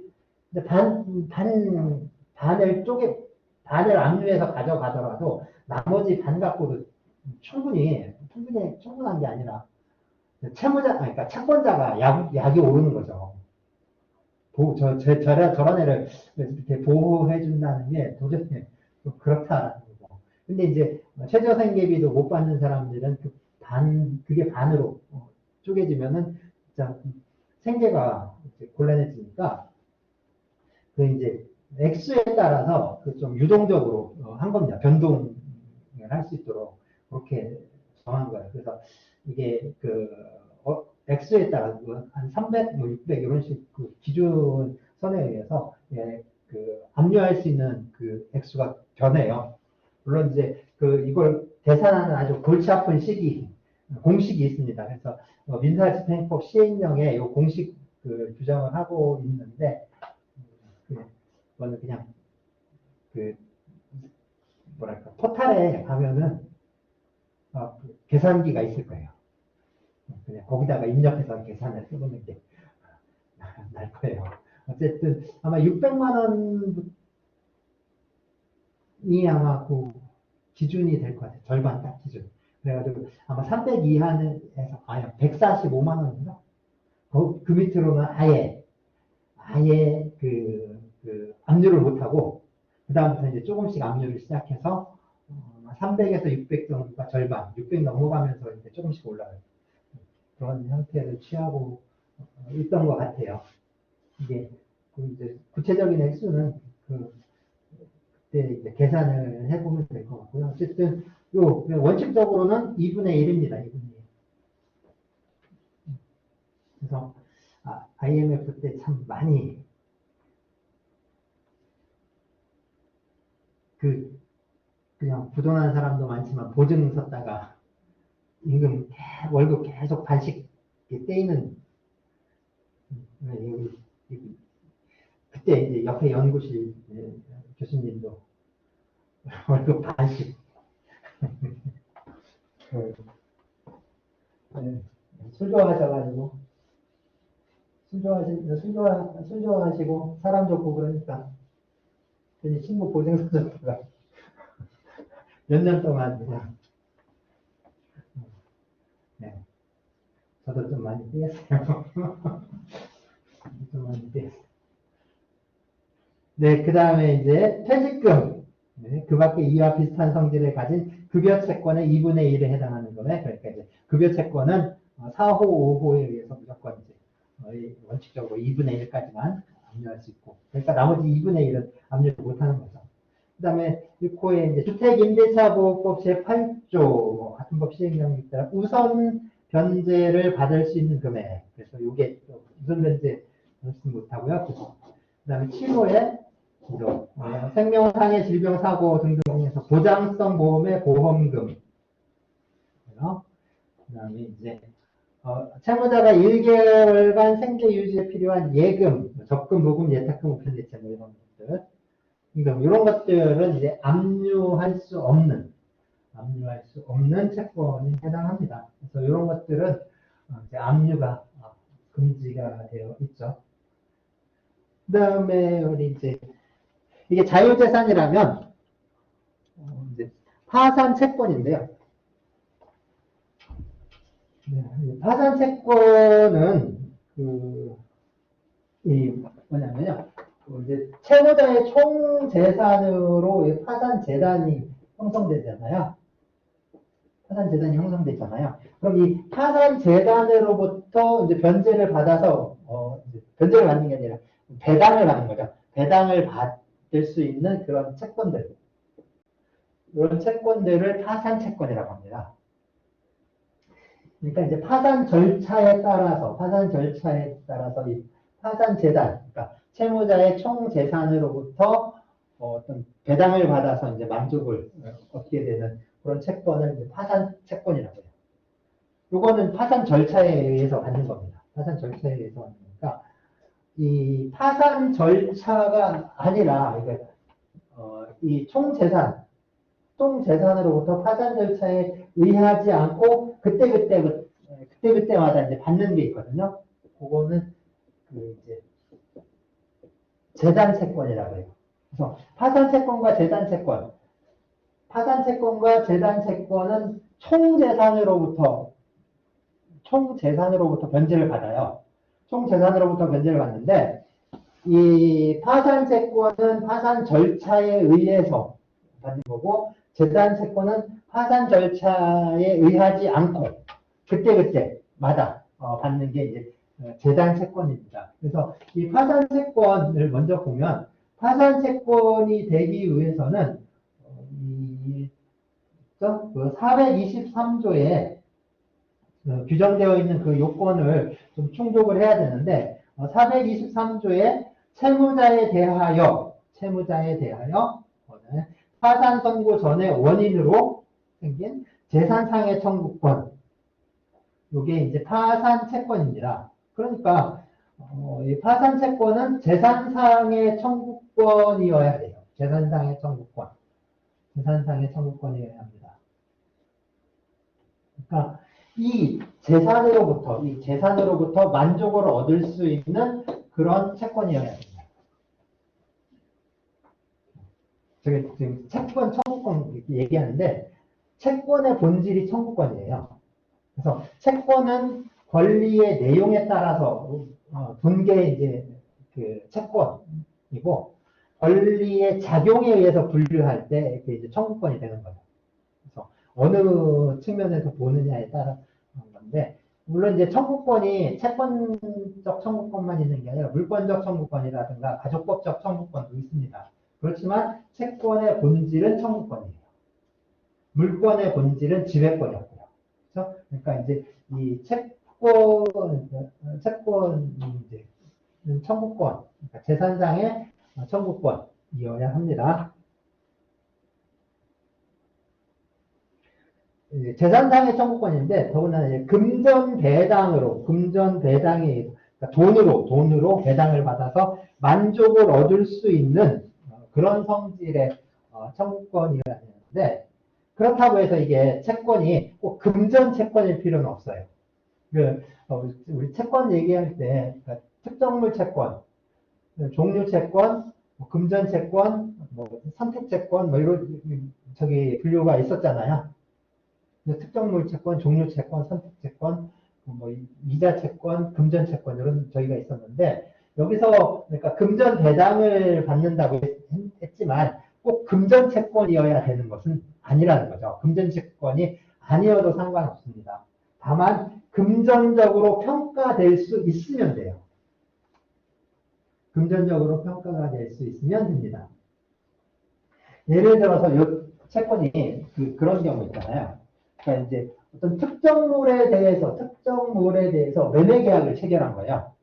반을 압류해서 가져가더라도 나머지 반 갖고도 충분한 게 아니라 그러니까 채권자가 약이 오르는 거죠. 저런 애를 이렇게 보호해준다는 게 도저히 그렇다라는 거죠. 근데 이제 최저생계비도 못 받는 사람들은 그게 반으로 쪼개지면은 진짜 생계가 이제 곤란해지니까 이제 액수에 따라서 그 좀 유동적으로 한 겁니다. 변동을 할 수 있도록 그렇게 정한 거예요. 그래서 이게 그 액수에 따라 한 300, 뭐 600 이런 식 그 기준 선에 의해서 예, 그 압류할 수 있는 그 액수가 변해요. 물론 이제 그 이걸 계산하는 아주 골치 아픈 공식이 있습니다. 그래서 민사집행법 시행령에 이 공식 그 규정을 하고 있는데 그거는 그냥 그 뭐랄까 포탈에 가면은 그 계산기가 있을 거예요. 그냥 거기다가 입력해서 계산을 해보는 게 날 거예요. 어쨌든 아마 600만 원이 아마 그 기준이 될 것 같아요. 절반 딱 기준. 그래가지고 아마 300 이하는 해서 145만 원인가? 그 밑으로는 아예 그 압류를 못하고 그 다음부터 이제 조금씩 압류를 시작해서 300에서 600 정도가 절반, 600 넘어가면서 이제 조금씩 올라가요. 그런 형태를 취하고 있던 것 같아요. 이게 그 이제 구체적인 액수는 그때 이제 계산을 해보면 될 것 같고요. 어쨌든 원칙적으로는 2분의 1입니다. 2분의 1. 그래서 IMF 때 참 많이 그냥 부도난 사람도 많지만 보증 섰다가 임금 월급 계속 반씩 떼이는 그때 이제 옆에 연구실 교수님도 월급 반씩 술 좋아하셔가지고 술 좋아하시고 사람 좋고 그러니까 친구 보증 서줬다가 몇 년 동안 그냥 네. 저도 좀 많이 떼었어요. 좀 많이 떼었어요. 네, 그 다음에 이제 퇴직금. 네, 그 밖에 이와 비슷한 성질을 가진 급여 채권의 2분의 1에 해당하는 거네. 그러니까 이제 급여 채권은 4호, 5호에 의해서 무조건 이제 원칙적으로 2분의 1까지만 압류할 수 있고. 그러니까 나머지 2분의 1은 압류를 못하는 거죠. 그 다음에 6호에 이제 주택임대차보호법 제8조 같은 법 시행령에 따라 우선 변제를 받을 수 있는 금액. 그래서 이게 우선 변제 받지 못하고요. 그 다음에 7호에 생명상해 질병 사고 등등에서 보장성 보험의 보험금. 그 다음에 이제 채무자가 1개월간 생계 유지에 필요한 예금, 적금, 모금, 예탁금, 우편대체 뭐 이런 것들. 이런 것들은 이제 압류할 수 없는 채권이 해당합니다. 그래서 이런 것들은 이제 압류가 금지가 되어 있죠. 그 다음에 우리 이제 이게 자유재산이라면 이제 파산 채권인데요. 파산 채권은 뭐냐면요. 이제 채무자의 총 재산으로 파산 재단이 형성되잖아요. 그럼 이 파산 재단으로부터 이제 변제를 받아서 이제 변제를 받는 게 아니라 배당을 받는 거죠. 배당을 받을 수 있는 그런 채권들. 이런 채권들을 파산 채권이라고 합니다. 그러니까 이제 파산 절차에 따라서 이 파산 재단, 그러니까 채무자의 총 재산으로부터 어떤 배당을 받아서 이제 만족을 얻게 되는 그런 채권을 이제 파산 채권이라고 해요. 이거는 파산 절차에 의해서 받는 겁니다. 파산 절차에 의해서 받는 거니까 이 파산 절차가 아니라 이 총 재산으로부터 파산 절차에 의하지 않고 그때마다 이제 받는 게 있거든요. 그거는 이제 재단 채권이라고 해요. 그래서 파산 채권과 재단 채권은 총 재산으로부터 변제를 받아요. 총 재산으로부터 변제를 받는데 이 파산 채권은 파산 절차에 의해서 받는 거고 재단 채권은 파산 절차에 의하지 않고 그때마다 받는 게 이제 재단 채권입니다. 그래서 이 파산 채권을 먼저 보면 파산 채권이 되기 위해서는 이 423조에 규정되어 있는 그 요건을 좀 충족을 해야 되는데 423조에 채무자에 대하여 파산 선고 전의 원인으로 생긴 재산상의 청구권, 요게 이제 파산 채권입니다. 그러니까 이 파산 채권은 재산상의 청구권이어야 돼요. 재산상의 청구권이어야 합니다. 그러니까 이 재산으로부터 만족을 얻을 수 있는 그런 채권이어야 됩니다. 저기 지금 채권, 청구권 이렇게 얘기하는데 채권의 본질이 청구권이에요. 그래서 채권은 권리의 내용에 따라서 분개 이제 그 채권이고 권리의 작용에 의해서 분류할 때 이렇게 이제 청구권이 되는 거죠. 그래서 어느 측면에서 보느냐에 따라 건데 물론 이제 청구권이 채권적 청구권만 있는 게 아니라 물권적 청구권이라든가 가족법적 청구권도 있습니다. 그렇지만 채권의 본질은 청구권이에요. 물권의 본질은 지배권이었고요. 그렇죠? 그러니까 이제 이 채권이 이제 청구권, 그러니까 재산상의 청구권이어야 합니다. 재산상의 청구권인데 더군다나 금전 배당에 그러니까 돈으로 배당을 받아서 만족을 얻을 수 있는 그런 성질의 청구권이어야 되는데 그렇다고 해서 이게 채권이 꼭 금전 채권일 필요는 없어요. 우리 채권 얘기할 때 그러니까 특정물 채권, 종류 채권, 금전 채권, 선택 채권 이런 분류가 있었잖아요. 특정물 채권, 종류 채권, 선택 채권, 이자 채권, 금전 채권 이런 저희가 있었는데 여기서 그러니까 금전 배당을 받는다고 했지만 꼭 금전 채권이어야 되는 것은 아니라는 거죠. 금전 채권이 아니어도 상관없습니다. 다만 금전적으로 평가될 수 있으면 돼요. 금전적으로 평가가 될 수 있으면 됩니다. 예를 들어서 이 채권이 그런 경우 있잖아요. 그러니까 이제 어떤 특정물에 대해서 매매 계약을 체결한 거예요.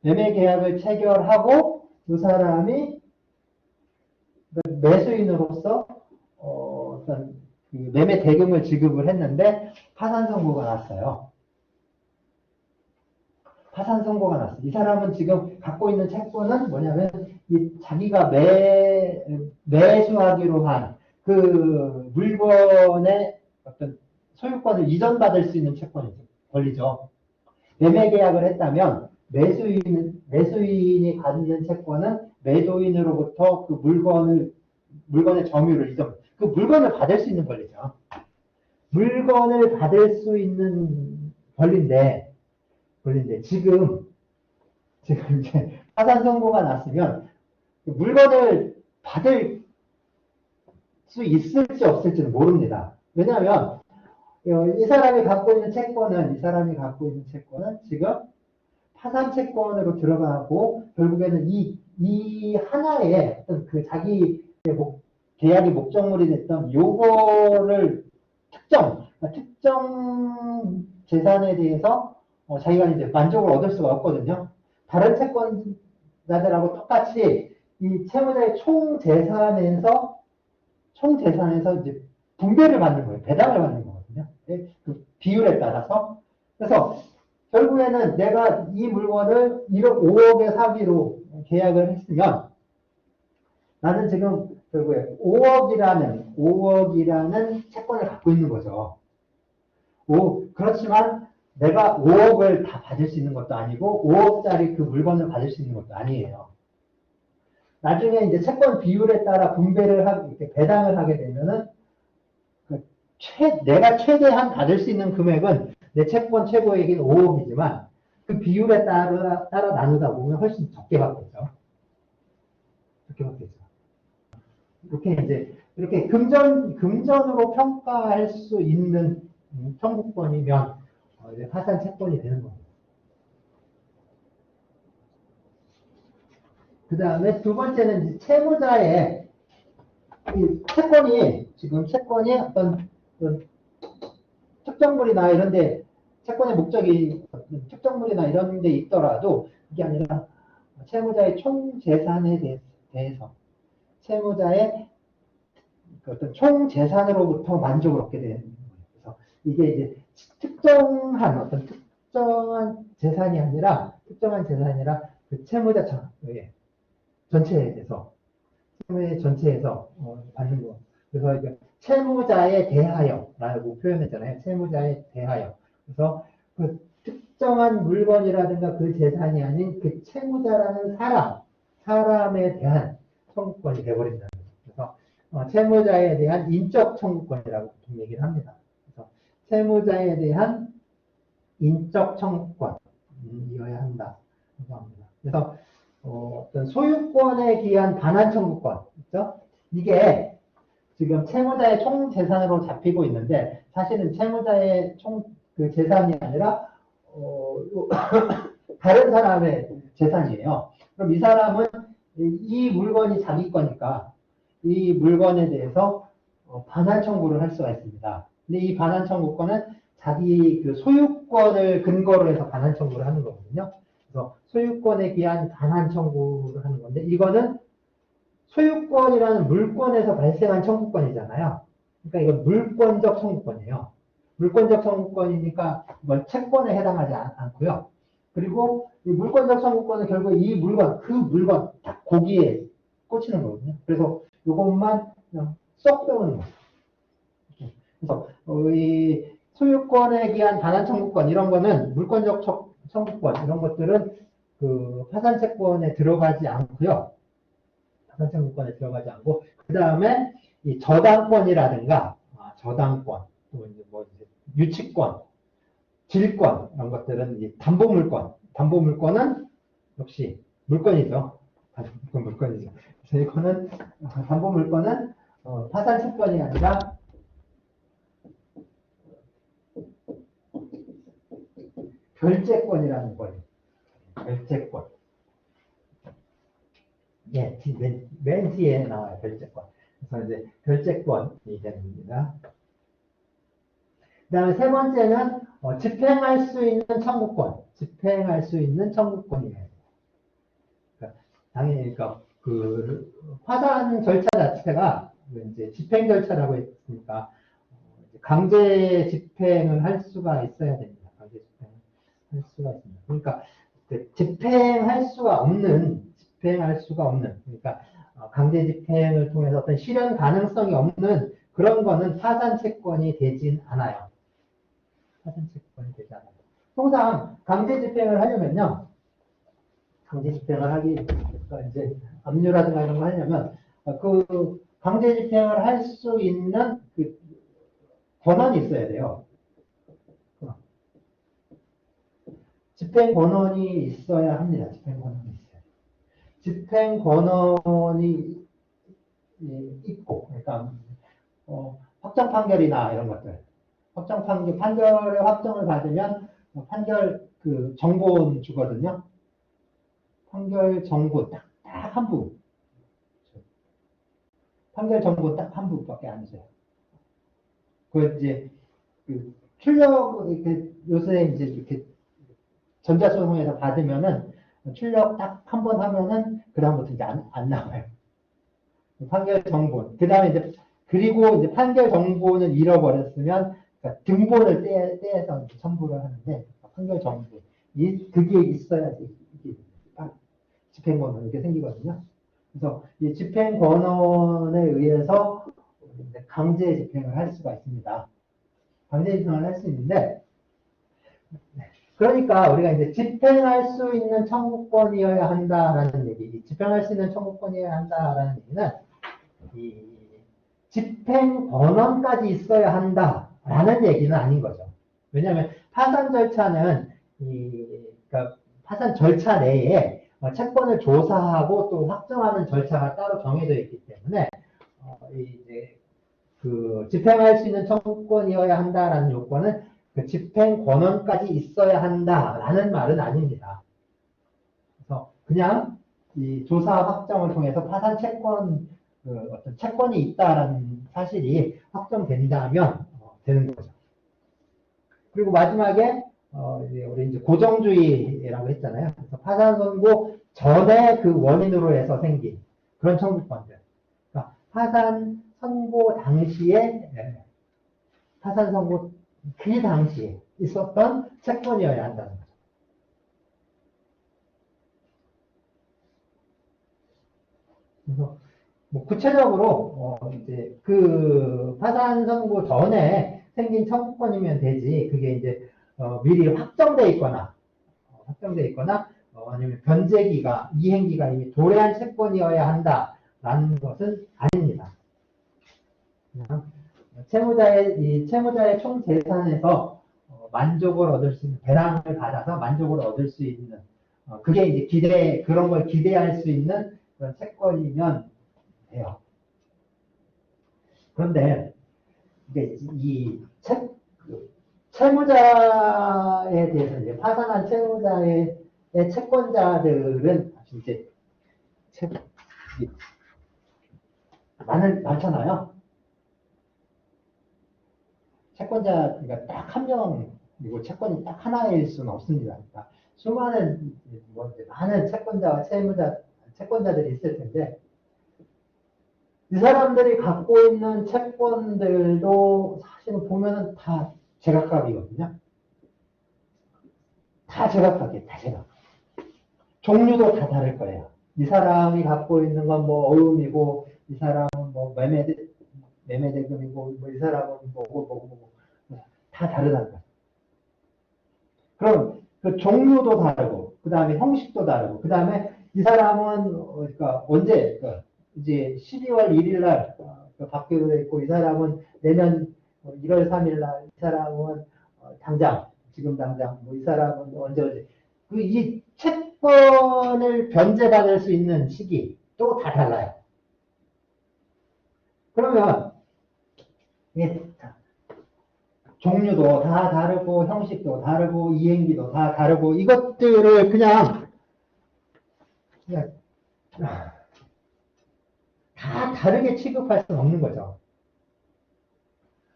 매매 계약을 체결하고 그 사람이 매수인으로서 어떤 매매 대금을 지급을 했는데 파산 선고가 났어요. 이 사람은 지금 갖고 있는 채권은 뭐냐면 자기가 매수하기로 한 그 물건의 어떤 소유권을 이전받을 수 있는 채권이죠. 권리죠. 매매 계약을 했다면 매수인이 갖는 채권은 매도인으로부터 그 물건의 점유를 그 물건을 받을 수 있는 권리죠. 물건을 받을 수 있는 권리인데 지금 이제 파산 선고가 났으면 물건을 받을 수 있을지 없을지는 모릅니다. 왜냐하면 이 사람이 갖고 있는 채권은 지금 파산 채권으로 들어가고 결국에는 이 하나의 어떤 그 자기 계약의 목적물이 됐던 요거를 특정 재산에 대해서 자기가 이제 만족을 얻을 수가 없거든요. 다른 채권자들하고 똑같이 이 채무자의 총 재산에서 이제 분배를 받는 거예요. 배당을 받는 거거든요. 그 비율에 따라서. 그래서 결국에는 내가 이 물건을 5억에 사기로 계약을 했으면 나는 지금 결국에 5억이라는 채권을 갖고 있는 거죠. 그렇지만 내가 5억을 다 받을 수 있는 것도 아니고 5억짜리 그 물건을 받을 수 있는 것도 아니에요. 나중에 이제 채권 비율에 따라 이렇게 배당을 하게 되면은 내가 최대한 받을 수 있는 금액은 내 채권 최고액인 5억이지만 그 비율에 따라 나누다 보면 훨씬 적게 받겠죠. 이렇게 금전으로 평가할 수 있는 청구권이면 파산 채권이 되는 겁니다. 그 다음에 두 번째는 이제 채무자의 이 채권이 지금 채권이 어떤 특정물이나 이런데 채권의 목적이 특정물이나 이런 데 있더라도 이게 아니라 채무자의 총 재산에 대해서 채무자의 어떤 총 재산으로부터 만족을 얻게 되는 거예요. 그래서 이게 이제 특정한 어떤 특정한 재산이 아니라 그 채무자 전체에 대해서 채무의 전체에서 받는 거. 그래서 이제 채무자에 대하여라고 표현했잖아요. 채무자에 대하여. 그래서 그 특정한 물건이라든가 그 재산이 아닌 그 채무자라는 사람에 대한 청구권이 되어버린다는 거죠. 그래서 채무자에 대한 인적 청구권이라고 보통 얘기를 합니다. 그래서 채무자에 대한 인적 청구권이어야 한다고 합니다. 그래서 어떤 소유권에 기한 반환 청구권 있죠? 이게 지금 채무자의 총 재산으로 잡히고 있는데 사실은 채무자의 총 그 재산이 아니라 다른 사람의 재산이에요. 그럼 이 사람은 이 물건이 자기 거니까 이 물건에 대해서 반환 청구를 할 수가 있습니다. 근데 이 반환 청구권은 자기 그 소유권을 근거로 해서 반환 청구를 하는 거거든요. 그래서 소유권에 기한 반환 청구를 하는 건데 이거는 소유권이라는 물권에서 발생한 청구권이잖아요. 그러니까 이건 물권적 청구권이에요. 물권적 청구권이니까 이건 채권에 해당하지 않고요. 그리고 이 물권적 청구권은 결국 이 물건, 그 물건 딱 거기에 꽂히는 거거든요. 그래서 이것만 그냥 쏙 빼오는 거예요. 그래서 이 소유권에 기한 반환 청구권 이런 거는 물권적 청구권 이런 것들은 그 파산 채권에 들어가지 않고요. 파산 청구권에 들어가지 않고 그 다음에 이 저당권이라든가 저당권 또 이제 뭐 이제 유치권, 질권 이런 것들은 이제 담보물권은 역시 물권이죠. 물권이죠. 그래서 이거는 담보물권은 파산 채권이 아니라 결제권이라는 거예요. 결제권. 예, 맨 뒤에 나와요. 결제권. 그래서 이제 결제권이 됩니다. 그 다음에 세 번째는 집행할 수 있는 청구권. 집행할 수 있는 청구권이에요. 그러니까 당연히 그러니까 그 파산 절차 자체가 이제 집행 절차라고 했으니까 강제 집행을 할 수가 있어야 됩니다. 강제 집행을 할 수가 있습니다. 그러니까 집행할 수가 없는 그러니까 강제 집행을 통해서 어떤 실현 가능성이 없는 그런 거는 파산 채권이 되진 않아요. 파산 채권이 되지 않아요. 통상 강제 집행을 하려면요. 강제 집행을 하기 이제 압류라든가 이런 거 하려면 그 강제 집행을 할 수 있는 그 권한이 있어야 돼요. 집행 권한이 있어야 합니다. 집행 권한이 있어요. 집행 권한이 있고, 그러니까 확정 판결이나 이런 것들, 판결의 확정을 받으면 판결 그 정본 주거든요. 판결 정본 딱 한 부. 판결 정본 딱 한 부밖에 안 줘요. 그 이제 그 출력 이렇게 요새 이제 이렇게 전자소송에서 받으면은 출력 딱 한 번 하면은 그다음부터 이제 안 나와요. 판결 정본. 그다음에 이제 그리고 이제 판결 정본을 잃어버렸으면 그러니까 등본을 떼서 첨부를 하는데 판결 정본. 그게 있어야지 이게 집행권은 이렇게 생기거든요. 그래서 이 집행권원에 의해서 강제 집행을 할 수가 있습니다. 강제 집행을 할 수 있는데 그러니까 우리가 이제 집행할 수 있는 청구권이어야 한다라는 얘기, 집행할 수 있는 청구권이어야 한다라는 얘기는 이 집행 권한까지 있어야 한다라는 얘기는 아닌 거죠. 왜냐하면 파산 절차는 그러니까 파산 절차 내에 채권을 조사하고 또 확정하는 절차가 따로 정해져 있기 때문에 이제 그 집행할 수 있는 청구권이어야 한다라는 요건은 그 집행 권한까지 있어야 한다라는 말은 아닙니다. 그래서 그냥 이 조사 확정을 통해서 파산 채권, 어떤 채권이 있다라는 사실이 확정된다면 되는 거죠. 그리고 마지막에 이제 우리 이제 고정주의라고 했잖아요. 그래서 파산 선고 전에 그 원인으로 해서 생긴 그런 청구권들. 그러니까 파산 선고 당시에 파산 선고 그 당시에 있었던 채권이어야 한다는 거죠. 그래서 뭐 구체적으로 이제 그 파산 선고 전에 생긴 청구권이면 되지. 그게 이제 미리 확정돼 있거나 아니면 변제기가 이행기가 이미 도래한 채권이어야 한다라는 것은 아닙니다. 그냥 채무자의 총 재산에서 만족을 얻을 수 있는 배당을 받아서 만족을 얻을 수 있는 그게 이제 그런 걸 기대할 수 있는 그런 채권이면 돼요. 그런데 이제 채무자에 대해서 이제 파산한 채무자의 채권자들은 이제 많잖아요. 채권자가 딱 한 명이고 채권이 딱 하나일 수는 없습니다. 그러니까 수많은 많은 채권자들이 있을 텐데 이 사람들이 갖고 있는 채권들도 사실은 보면은 다 제각각이거든요. 다 제각각. 종류도 다 다를 거예요. 이 사람이 갖고 있는 건 뭐 어음이고, 이 사람은 뭐 매매대금이고, 뭐 이 사람은 뭐고, 다 다르다는 거예요. 그럼 그 종류도 다르고, 그 다음에 형식도 다르고, 그 다음에 이 사람은 그러니까 언제 이제 12월 1일 날 바뀌게 돼 있고, 이 사람은 내년 1월 3일 날, 이 사람은 지금 당장, 뭐 이 사람은 언제 이 채권을 변제받을 수 있는 시기 또 다 달라요. 그러면 이게 종류도 다 다르고 형식도 다르고 이행기도 다 다르고 이것들을 그냥 다 다르게 취급할 수는 없는 거죠.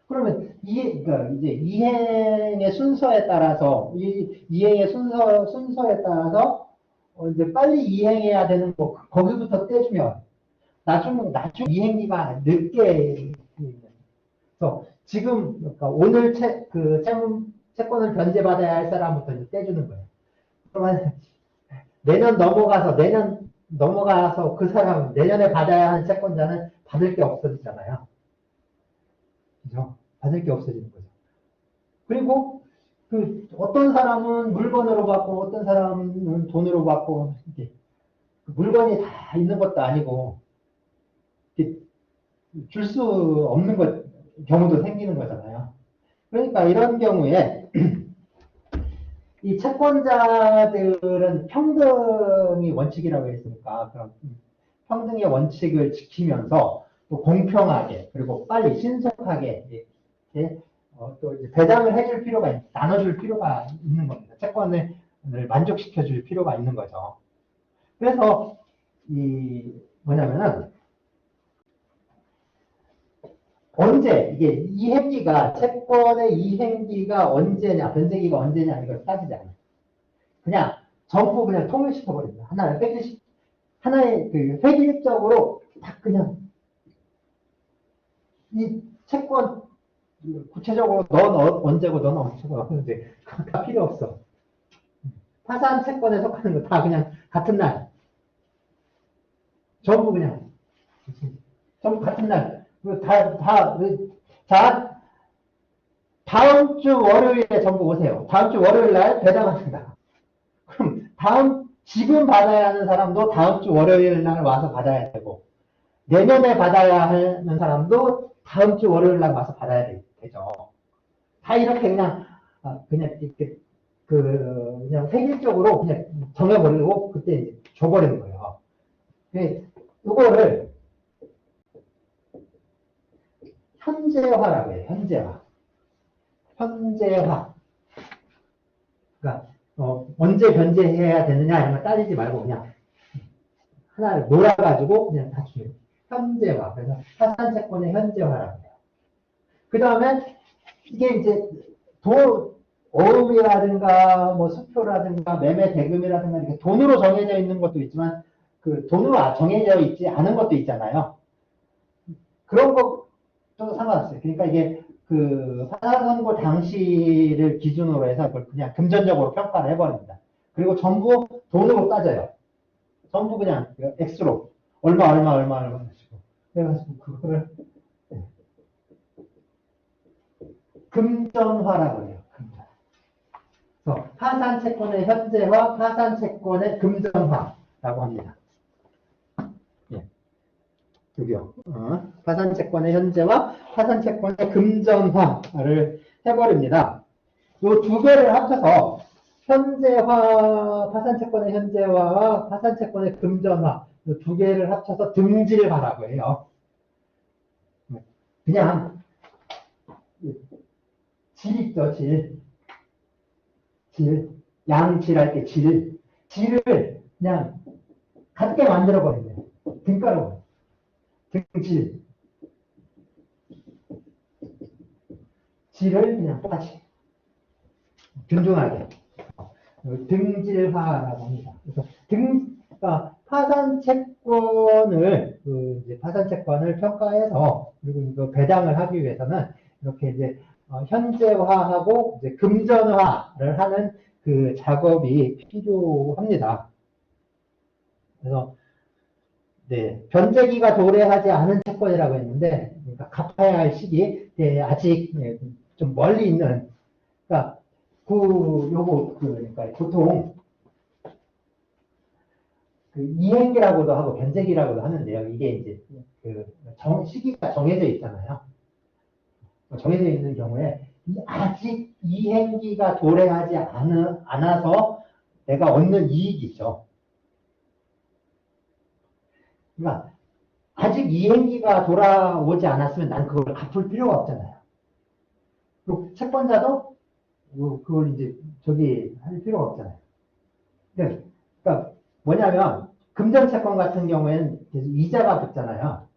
그러면 그러니까 이제 이행의 순서에 따라서 이행의 순서에 따라서 이제 빨리 이행해야 되는 거 거기부터 떼주면 나중 이행기가 늦게 그래서 지금 그러니까 오늘 채권을 변제받아야 할 사람부터 이제 떼주는 거예요. 그러면 내년 넘어가서 그 사람 내년에 받아야 하는 채권자는 받을 게 없어지잖아요. 그죠? 받을 게 없어지는 거죠. 그리고 어떤 사람은 물건으로 받고 어떤 사람은 돈으로 받고 이렇게 물건이 다 있는 것도 아니고 줄 수 없는 경우도 생기는 거잖아요. 그러니까 이런 경우에 이 채권자들은 평등이 원칙이라고 했으니까 그럼 평등의 원칙을 지키면서 또 공평하게 그리고 빨리 신속하게 이렇게 또 이제 배당을 해줄 필요가 나눠줄 필요가 있는 겁니다. 채권을 만족시켜줄 필요가 있는 거죠. 그래서 뭐냐면은 언제 이게 이행기가 채권의 이행기가 언제냐 변제기가 언제냐 이걸 따지지 않아요. 그냥 전부 그냥 통일시켜 버립니다. 하나의 획일적으로 딱 그냥 이 채권 구체적으로 넌 언제고 넌 언제고 하는데 다 필요 없어. 파산 채권에 속하는 거 다 그냥 같은 날. 전부 같은 날. 자, 다음 주 월요일에 전부 오세요. 다음 주 월요일 날 배당합니다. 그럼 지금 받아야 하는 사람도 다음 주 월요일 날 와서 받아야 되고, 내년에 받아야 하는 사람도 다음 주 월요일 날 와서 받아야 되죠. 다 이렇게 그냥 이렇게 그냥 획일적으로 그냥 정해버리고 그때 이제 줘버리는 거예요. 이거를 현재화라고 해요. 현재화. 그러니까 언제 변제해야 되느냐 이런 거 따지지 말고 그냥 하나를 몰아가지고 그냥 다 줘요. 현재화. 그래서 파산채권의 현재화라고 해요. 그 다음에 이게 이제 어음이라든가 뭐 수표라든가 매매 대금이라든가 이렇게 돈으로 정해져 있는 것도 있지만 그 돈으로 정해져 있지 않은 것도 있잖아요. 그런 것도 상관없어요. 그러니까 이게 그 파산선고 당시를 기준으로 해서 그걸 그냥 금전적으로 평가를 해버립니다. 그리고 전부 돈으로 따져요. 전부 그냥 X로 얼마 하시고 그래가지고 그거를 금전화라고 해요. 금전. 그래서 파산채권의 현재화, 파산채권의 금전화라고 합니다. 예. 여기요. 파산채권의 현재화, 파산채권의 금전화를 해버립니다. 이 두 개를 합쳐서 현재화, 파산채권의 현재화와 파산채권의 금전화 이 두 개를 합쳐서 등질화라고 해요. 그냥 질 있죠, 질. 양질할 때 질을 그냥 같게 만들어버리네. 등가로. 등질. 질을 그냥 똑같이. 균등하게. 등질화라고 합니다. 그래서 그러니까 파산채권을, 이제 파산채권을 평가해서, 그리고 이거 배당을 하기 위해서는 이렇게 이제 현재화하고 이제 금전화를 하는 그 작업이 필요합니다. 그래서 네, 변제기가 도래하지 않은 채권이라고 했는데, 그러니까 갚아야 할 시기 아직 좀 멀리 있는, 그러니까 그러니까 보통 그 이행기라고도 하고 변제기라고도 하는데요. 이게 이제 시기가 정해져 있잖아요. 정해져 있는 경우에 아직 이행기가 도래하지 않아서 내가 얻는 이익이죠. 그러니까 아직 이행기가 돌아오지 않았으면 난 그걸 갚을 필요가 없잖아요. 그리고 채권자도 그걸 이제 할 필요가 없잖아요. 그러니까 뭐냐면 금전채권 같은 경우에는 계속 이자가 붙잖아요.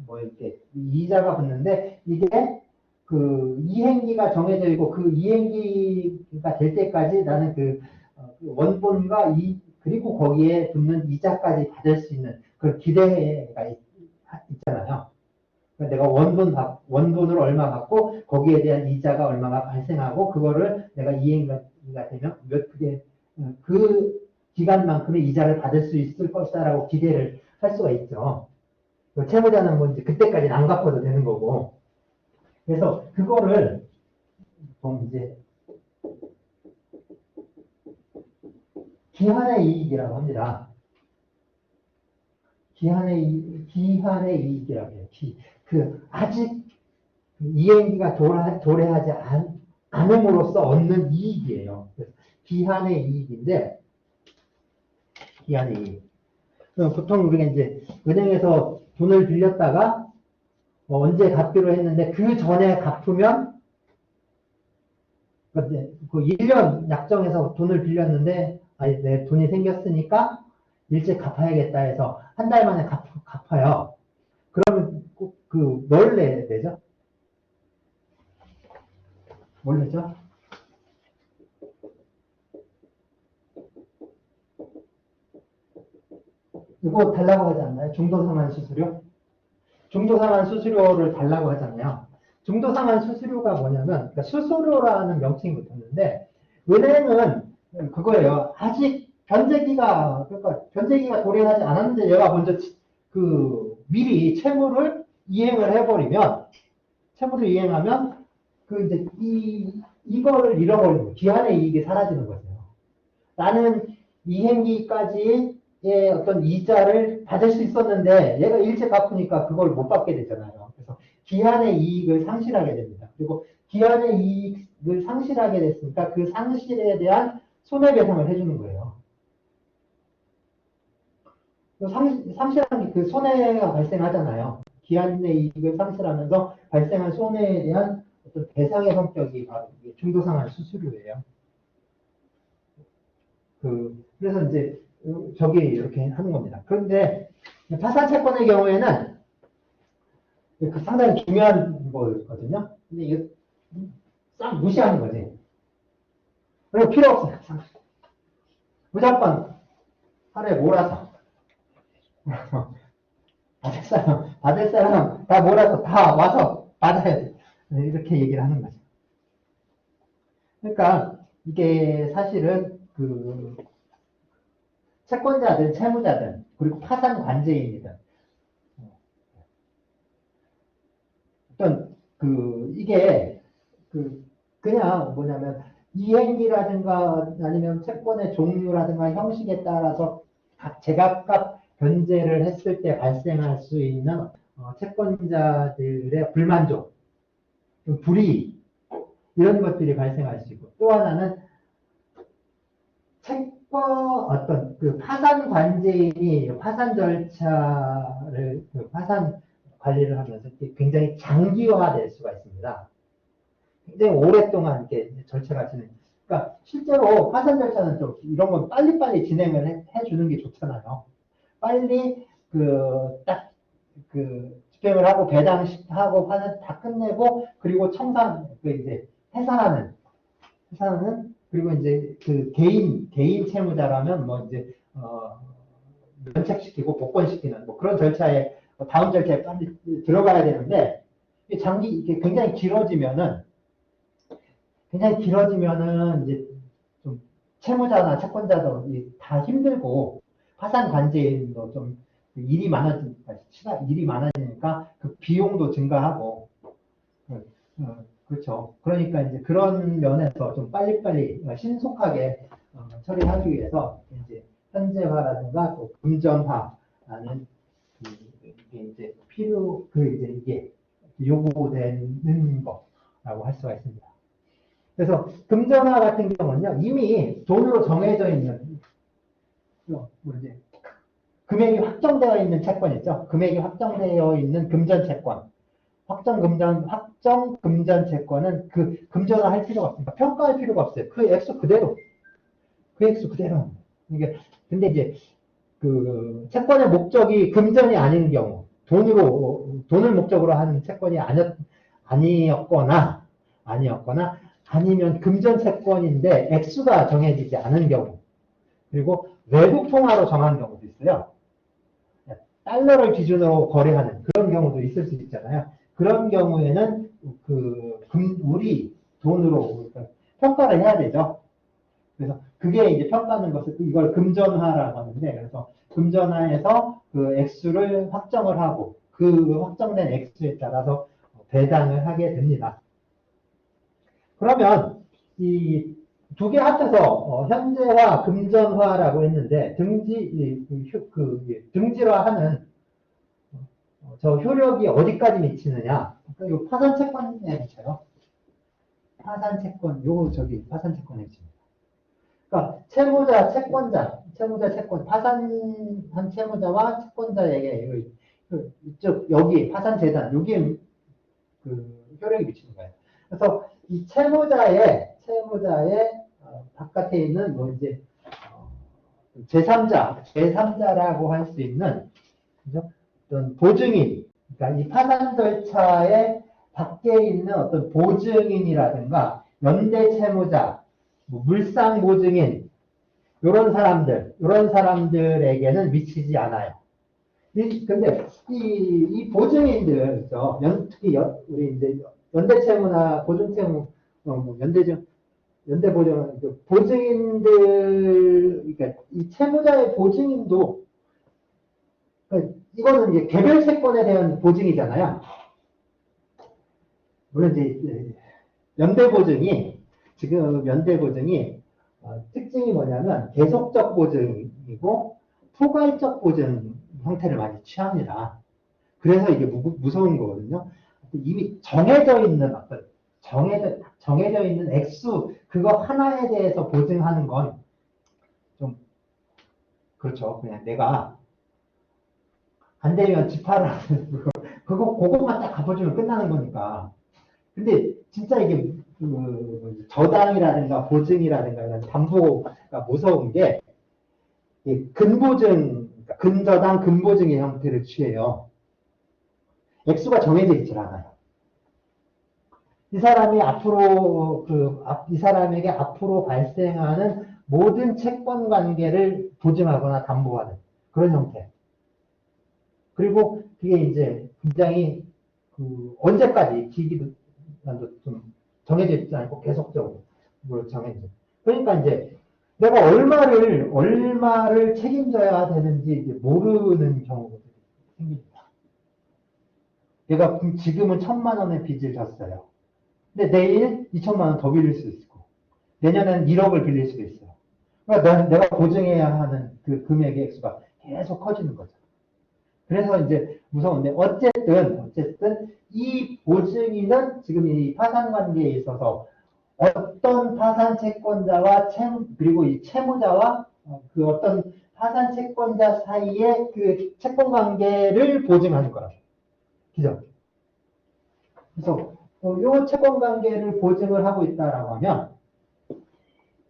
뭐 이렇게 이자가 붙는데 이게 그 이행기가 정해져 있고 그 이행기가 될 때까지 나는 그 원본과 그리고 거기에 붙는 이자까지 받을 수 있는 그 기대가 있잖아요. 그러니까 내가 원본으로 얼마 받고 거기에 대한 이자가 얼마가 발생하고 그거를 내가 이행기가 되면 그 기간만큼의 이자를 받을 수 있을 것이다라고 기대를 할 수가 있죠. 채무자는 뭐 이제 그때까지는 안 갚아도 되는 거고. 그래서 그거를 좀 이제 기한의 이익이라고 합니다. 기한의 이익이라고 해요. 아직 이행기가 도래하지 않음으로써 얻는 이익이에요. 기한의 이익인데, 기한의 이익. 보통 우리가 이제 은행에서 돈을 빌렸다가 언제 갚기로 했는데 그 전에 갚으면 그 1년 약정해서 돈을 빌렸는데 내 돈이 생겼으니까 일찍 갚아야겠다 해서 한 달 만에 갚아요. 그러면 꼭 뭘 내야 되죠? 뭘 내죠? 이거 달라고 하지 않나요? 중도상환 수수료? 중도상환 수수료를 달라고 하잖아요. 중도상환 수수료가 뭐냐면 그러니까 수수료라는 명칭이 붙었는데 은행은 그거예요. 아직 변제기가 도래하지 않았는데 얘가 먼저 미리 채무를 이행하면 이제 이거를 잃어버리는 거예요. 기한의 이익이 사라지는 거죠. 나는 이행기까지의 어떤 이자를 받을 수 있었는데 얘가 일찍 갚으니까 그걸 못 받게 되잖아요. 그래서 기한의 이익을 상실하게 됩니다. 그리고 기한의 이익을 상실하게 됐으니까 그 상실에 대한 손해배상을 해주는 거예요. 상실한 게 그 손해가 발생하잖아요. 기한의 이익을 상실하면서 발생한 손해에 대한 어떤 배상의 성격이 바로 중도상환 수수료예요. 그래서 이제 저기 이렇게 하는 겁니다. 그런데 파산 채권의 경우에는 상당히 중요한 거거든요. 근데 이거 싹 무시하는 거지. 그리고 필요 없어요. 무조건 하루에 몰아서 받을 사람 다 몰아서 다 와서 받아야 돼. 이렇게 얘기를 하는 거죠. 그러니까 이게 사실은 그 채권자든 채무자든 그리고 파산 관제인이든 어떤 이게 그냥 뭐냐면 이행기라든가 아니면 채권의 종류라든가 형식에 따라서 각 제각각 변제를 했을 때 발생할 수 있는 채권자들의 불만족, 불이익 이런 것들이 발생할 수 있고, 또 하나는 어떤 파산 관제인이 파산 절차를 파산 관리를 하면서 굉장히 장기화될 수가 있습니다. 굉장히 오랫동안 이렇게 절차가 그러니까 실제로 파산 절차는 좀 이런 건 빨리빨리 진행을 해주는 게 좋잖아요. 빨리 집행을 하고 배당하고 파산 다 끝내고 그리고 이제 해산하는 그리고 이제 개인 채무자라면 뭐 이제 면책시키고 복권시키는 뭐 그런 절차에 다음 절차에 빨리 들어가야 되는데 이게 굉장히 길어지면은 이제 좀 채무자나 채권자도 다 힘들고 파산 관제인도 좀 일이 많아지니까 그 비용도 증가하고 그렇죠. 그러니까 이제 그런 면에서 좀 빨리빨리 신속하게 처리하기 위해서 이제 현재화라든가 또 금전화라는 이게 이제 이게 요구되는 거라고 할 수가 있습니다. 그래서 금전화 같은 경우는요, 이미 돈으로 정해져 있는, 이제 금액이 확정되어 있는 채권 있죠? 금액이 확정되어 있는 금전 채권. 확정 금전 채권은 금전화 할 필요가 없습니다. 평가할 필요가 없어요. 그 액수 그대로. 이게, 근데 이제, 채권의 목적이 금전이 아닌 경우, 돈을 목적으로 하는 채권이 아니었거나, 아니면 금전 채권인데 액수가 정해지지 않은 경우, 그리고 외국 통화로 정한 경우도 있어요. 달러를 기준으로 거래하는 그런 경우도 있을 수 있잖아요. 그런 경우에는 우리 돈으로 평가를 해야 되죠. 그래서 그게 이제 평가하는 것을 이걸 금전화라고 하는데, 그래서 금전화에서 그 액수를 확정을 하고 그 확정된 액수에 따라서 배당을 하게 됩니다. 그러면 이 두 개 합쳐서 현재화, 금전화라고 했는데 등질화하는 저 효력이 어디까지 미치느냐? 이 파산 채권에 미쳐요. 파산 채권에 미칩니다. 그러니까 파산한 채무자와 채권자에게 여기 파산 재단 여기에 효력이 미치는 거예요. 그래서 이 채무자의 바깥에 있는 뭐 이제 제3자라고 할 수 있는 그죠? 어떤 보증인, 그러니까 이 파산 절차에 밖에 있는 어떤 보증인이라든가 연대 채무자, 뭐 물상 보증인 이런 사람들에게는 미치지 않아요. 근데 이 보증인들, 특히 우리 이제 연대채무나 보증채무, 연대보증은 보증인들, 그러니까 이 채무자의 보증인도, 그러니까 이거는 이제 개별 채권에 대한 보증이잖아요. 물론 이제 지금 연대보증이 특징이 뭐냐면 계속적 보증이고 포괄적 보증 형태를 많이 취합니다. 그래서 이게 무서운 거거든요. 이미 정해져 있는 액수 그거 하나에 대해서 보증하는 건 좀 그렇죠. 그냥 내가 안 되면 집하라 그것만 딱 갚아주면 끝나는 거니까. 근데 진짜 이게 저당이라든가 보증이라든가 이런 담보가 무서운 게 이 근보증, 근저당 근보증의 형태를 취해요. 액수가 정해져 있질 않아요. 이 사람이 앞으로 이 사람에게 앞으로 발생하는 모든 채권 관계를 보증하거나 담보하는 그런 형태. 그리고 그게 이제 굉장히 언제까지 기기도 좀 정해져 있지 않고 계속적으로 정해져. 그러니까 이제 내가 얼마를 책임져야 되는지 이제 모르는 경우가 생깁니다. 내가 지금은 1,000만 원의 빚을 졌어요. 근데 내일 2천만 원 더 빌릴 수 있고, 내년에는 1억을 빌릴 수도 있어요. 그러니까 내가 보증해야 하는 그 금액의 액수가 계속 커지는 거죠. 그래서 이제 무서운데, 어쨌든 이 보증인은 지금 이 파산 관계에 있어서 어떤 파산 채권자와 그리고 이 채무자와 그 어떤 파산 채권자 사이의 그 채권 관계를 보증하는 거라고. 그죠? 그래서 이 채권 관계를 보증을 하고 있다라고 하면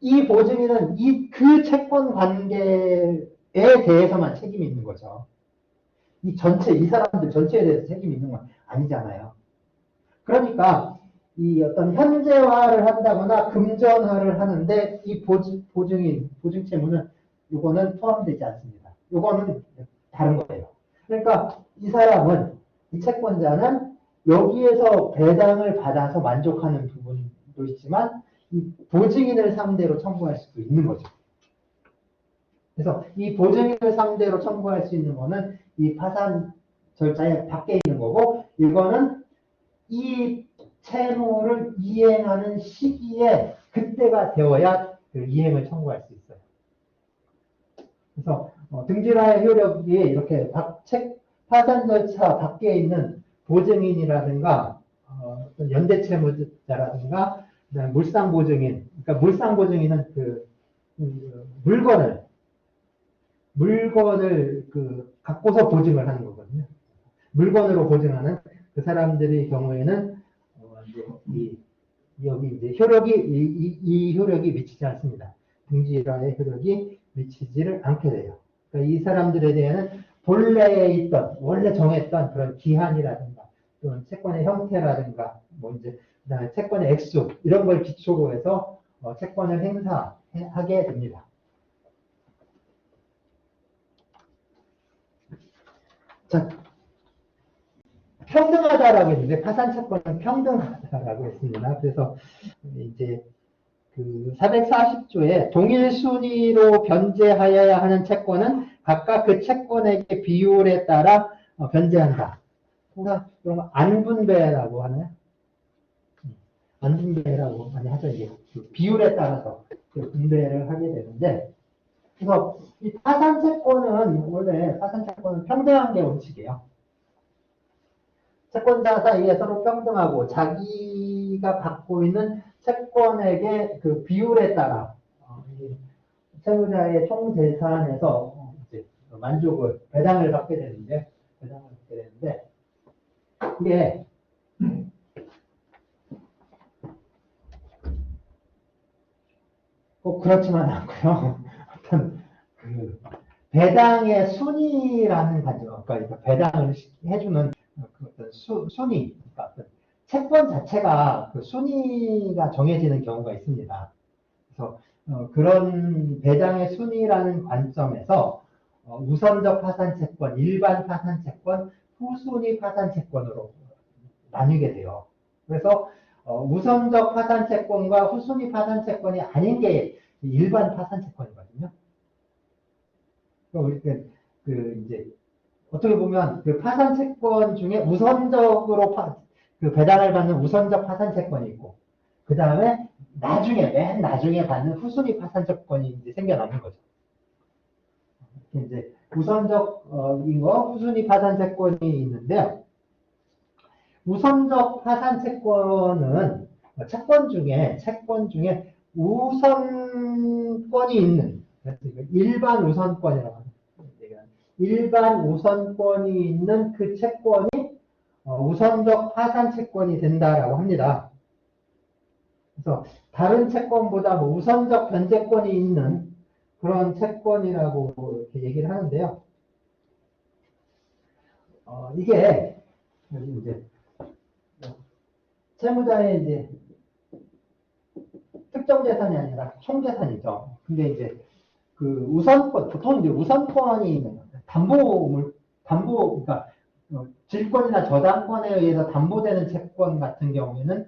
이 보증인은 그 채권 관계에 대해서만 책임이 있는 거죠. 이 사람들 전체에 대해서 책임이 있는 건 아니잖아요. 그러니까 이 어떤 현재화를 한다거나 금전화를 하는데 이 보증인, 보증채무는 이거는 포함되지 않습니다. 이거는 다른 거예요. 그러니까 이 채권자는 여기에서 배당을 받아서 만족하는 부분도 있지만 이 보증인을 상대로 청구할 수도 있는 거죠. 그래서 이 보증인을 상대로 청구할 수 있는 거는 이 파산 절차에 밖에 있는 거고, 이거는 이 채무를 이행하는 시기에 그때가 되어야 그 이행을 청구할 수 있어요. 그래서 등기라의 효력이 이렇게 파산 절차 밖에 있는 보증인이라든가 연대채무자라든가 물상보증인, 그러니까 물상보증인은 물건을 갖고서 보증을 하는 거거든요. 물건으로 보증하는 그 사람들의 경우에는 여기 이제 이 효력이 미치지 않습니다. 등기일화의 효력이 미치지를 않게 돼요. 그러니까 이 사람들에 대해서는 원래 정했던 그런 기한이라든가 또는 채권의 형태라든가 그다음에 채권의 액수 이런 걸 기초로 해서 채권을 행사하게 됩니다. 자, 평등하다라고 했는데 파산 채권은 평등하다라고 했습니다. 그래서 이제 440조에 동일 순위로 변제하여야 하는 채권은 각각 그 채권액의 비율에 따라 변제한다. 항상 그런 거 안분배라고 하나요? 안분배라고 많이 하죠. 이게 비율에 따라서 분배를 하게 되는데, 그래서 이 원래 파산 채권은 평등한 게 원칙이에요. 채권자 사이에 서로 평등하고 자기가 갖고 있는 채권액의 그 비율에 따라 채무자의 총 재산에서 이제 배당을 받게 되는데 이게 꼭 그렇지만 않고요. 어떤 배당의 순위라는 가지고, 그러니까 배당을 해주는 어떤 순위, 그러니까 어떤 채권 자체가 순위가 정해지는 경우가 있습니다. 그래서 그런 배당의 순위라는 관점에서 우선적 파산채권, 일반 파산채권, 후순위 파산채권으로 나뉘게 돼요. 그래서 우선적 파산채권과 후순위 파산채권이 아닌 게 일반 파산채권이거든요. 이제 어떻게 보면 파산 채권 중에 우선적으로 배당을 받는 우선적 파산 채권이 있고, 그 다음에 맨 나중에 받는 후순위 파산 채권이 이제 생겨나는 거죠. 이제 우선적인 거, 후순위 파산 채권이 있는데요. 우선적 파산 채권은 채권 중에 우선권이 있는, 일반 우선권이라고 합니다. 일반 우선권이 있는 그 채권이 우선적 파산 채권이 된다라고 합니다. 그래서 다른 채권보다 우선적 변제권이 있는 그런 채권이라고 이렇게 얘기를 하는데요. 이게 이제 채무자의 이제 특정 재산이 아니라 총 재산이죠. 근데 이제 그 우선권, 보통 이제 우선권이 그러니까 질권이나 저당권에 의해서 담보되는 채권 같은 경우에는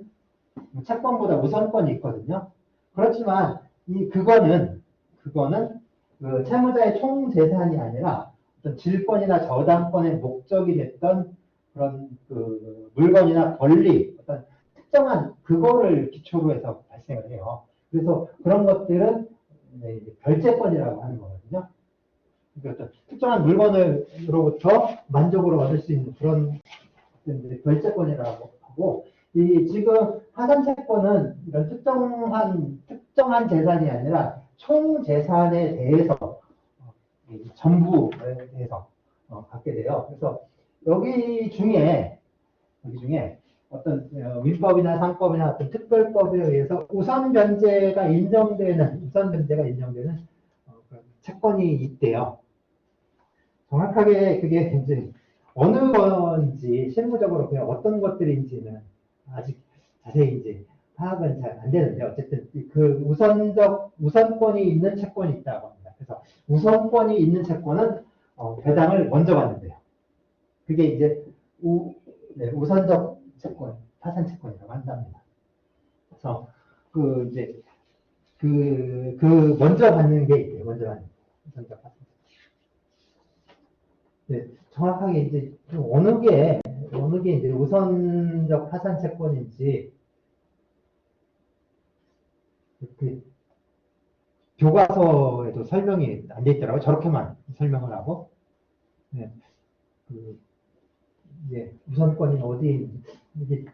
채권보다 우선권이 있거든요. 그렇지만 그거는 그 채무자의 총 재산이 아니라 어떤 질권이나 저당권의 목적이 됐던 그런 그 물건이나 권리, 어떤 특정한 그거를 기초로 해서 발생을 해요. 그래서 그런 것들은 별채권이라고 하는 거거든요. 그러니까 특정한 물건으로부터 만족을 얻을 수 있는 그런 별채권이라고 하고, 지금 파산채권은 이런 특정한 재산이 아니라 총 재산에 대해서 전부에 대해서 갖게 돼요. 그래서 여기 중에 어떤 민법이나 상법이나 어떤 특별법에 의해서 우선 변제가 인정되는 채권이 있대요. 정확하게 그게 이제 어느 건지 실무적으로 그냥 어떤 것들인지는 아직 자세히 이제 파악은 잘 안 되는데, 어쨌든 그 우선권이 있는 채권이 있다고 합니다. 그래서 우선권이 있는 채권은 배당을 먼저 받는데요. 그게 이제 우선적 채권, 파산 채권이라고 한답니다. 그래서 이제 먼저 받는 게 있대요. 먼저 받는 우선적 파산. 네, 정확하게 이제 어느 게 이제 우선적 파산 채권인지 그 교과서에도 설명이 안 돼 있더라고요. 저렇게만 설명을 하고. 네, 우선권이 어디, 이게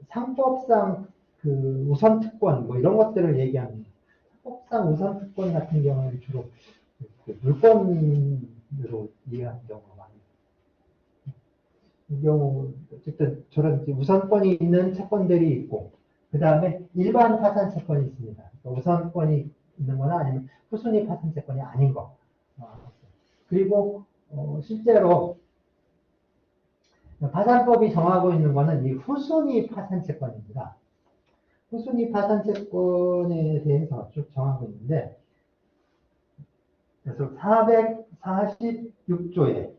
상법상 그 우선특권, 뭐 이런 것들을 얘기합니다. 상법상 우선특권 같은 경우는 주로 그 물권으로 이해하는 경우가 많아요. 이 경우, 어쨌든 저런 우선권이 있는 채권들이 있고, 그 다음에 일반 파산 채권이 있습니다. 그러니까 우선권이 있는 거나 아니면 후순위 파산 채권이 아닌 거. 그리고 실제로 파산법이 정하고 있는 거는 이 후순위 파산 채권입니다. 후순위 파산 채권에 대해서 쭉 정하고 있는데, 그래서 446조에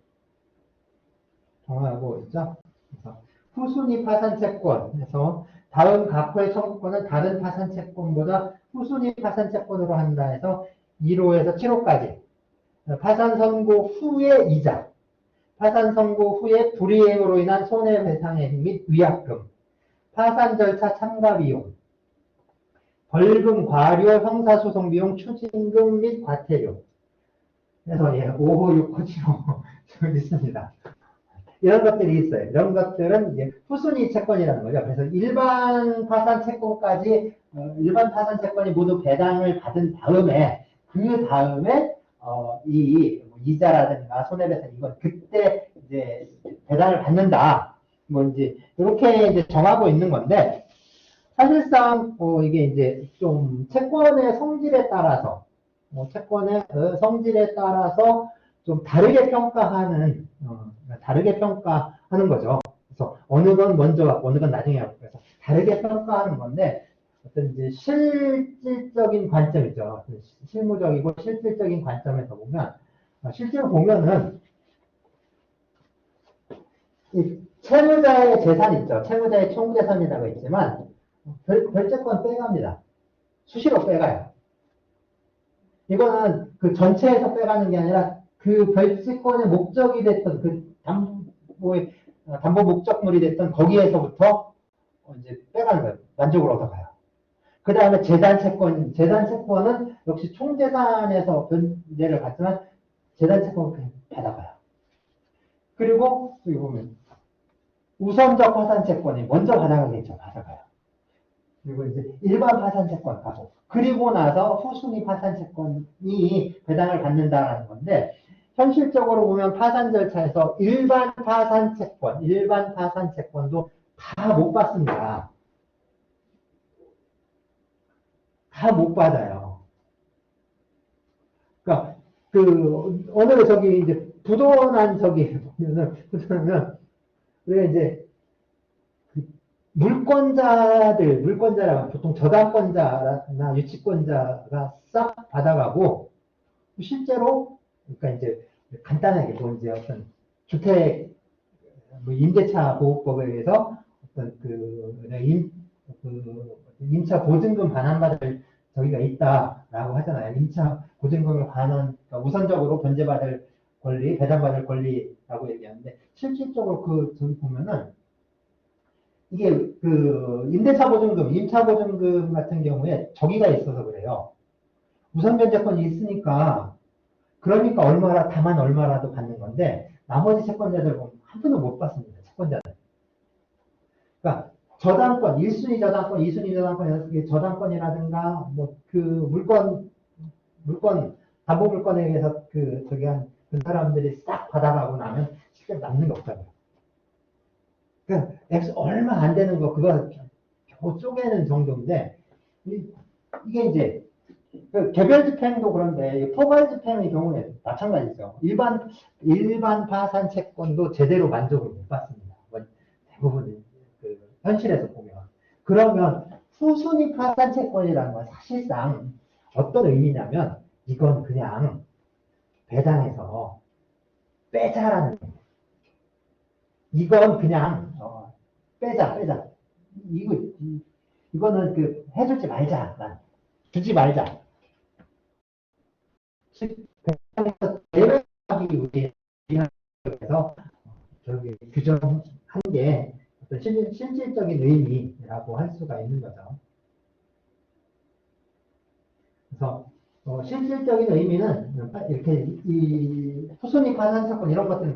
정하고 있죠. 그래서 후순위 파산 채권에서 다음 각호의 청구권은 다른 파산 채권보다 후순위 파산 채권으로 한다 해서 1호에서 7호까지 파산 선고 후의 이자, 파산 선고 후에 불이행으로 인한 손해배상액 및 위약금, 파산 절차 참가 비용, 벌금, 과료, 형사소송 비용, 추징금 및 과태료. 그래서 5호, 6호, 7호 있습니다. 이런 것들이 있어요. 이런 것들은 이제 후순위 채권이라는 거죠. 그래서 일반 파산 채권까지 일반 파산 채권이 모두 배당을 받은 다음에 그 다음에 이 이자라든가 손해배상 이건 그때 이제 배당을 받는다. 뭐 이제 이렇게 이제 정하고 있는 건데, 사실상 이게 이제 좀 채권의 성질에 따라서 좀 다르게 평가하는 거죠. 그래서 어느 건 먼저 하고 어느 건 나중에 하고, 그래서 다르게 평가하는 건데, 어떤 이제 실질적인 관점이죠. 실무적이고 실질적인 관점에서 보면, 실제로 보면은 이 채무자의 재산 있죠. 채무자의 총재산이라고 있지만 별채권 빼갑니다. 수시로 빼가요. 이거는 그 전체에서 빼가는 게 아니라 그 별채권의 목적이 됐던 그 담보 목적물이 됐던 거기에서부터 이제 빼가는 거예요. 만족을 얻어가요. 그 다음에 재산채권은 역시 총재산에서 변제를 받지만 재산채권은 그냥 받아가요. 그리고 여기 보면 우선적 파산채권이 먼저 받아가겠죠. 받아가요. 그리고 이제 일반 파산채권 가고, 그리고 나서 후순위 파산채권이 배당을 받는다라는 건데, 현실적으로 보면 파산 절차에서 일반 파산채권도 다 못 받습니다. 다 못 받아요. 그러니까 그 어느 저기 이제 부도난 저기 보면은 우리가 이제 그 물권자라고 보통 저당권자나 유치권자가 싹 받아가고 실제로 그러니까 이제 간단하게 뭐 이제 어떤 주택 뭐 임대차 보호법에 의해서 어떤 그 임차 보증금 반환받을 저기가 있다라고 하잖아요. 임차 보증금을 그러니까 우선적으로 변제받을 권리, 배당받을 권리라고 얘기하는데 실질적으로 저기 보면은 이게 그 임대차 보증금, 임차 보증금 같은 경우에 저기가 있어서 그래요. 우선 변제권이 있으니까 그러니까 다만 얼마라도 받는 건데 나머지 채권자들 보면 한 푼도 못 받습니다. 채권자들. 그러니까 저당권, 1순위 저당권, 2순위 저당권, 저당권이라든가 뭐 그 물건 담보 물건에 의해서 그 사람들이 싹 받아가고 나면 실제 남는 게 없다고요. 그러니까 얼마 안 되는 거 그거 겨우 쪼개는 정도인데 이게 이제 그 개별 집행도 그런데 포괄 집행의 경우에 마찬가지죠. 일반 파산 채권도 제대로 만족을 못 받습니다. 대부분 그 현실에서 보면. 그러면 후순위 파산 채권이라는 건 사실상 어떤 의미냐면 이건 그냥 배당해서 빼자라는 거예요. 이건 그냥 빼자. 이거는 그 해주지 말자. 주지 말자. 배당해서 제외하기 위해서 저기 규정한 게 어떤 실질적인 의미라고 할 수가 있는 거죠. 그래서 실질적인 의미는 이렇게 이 후순위 파산 사건 이런 것들은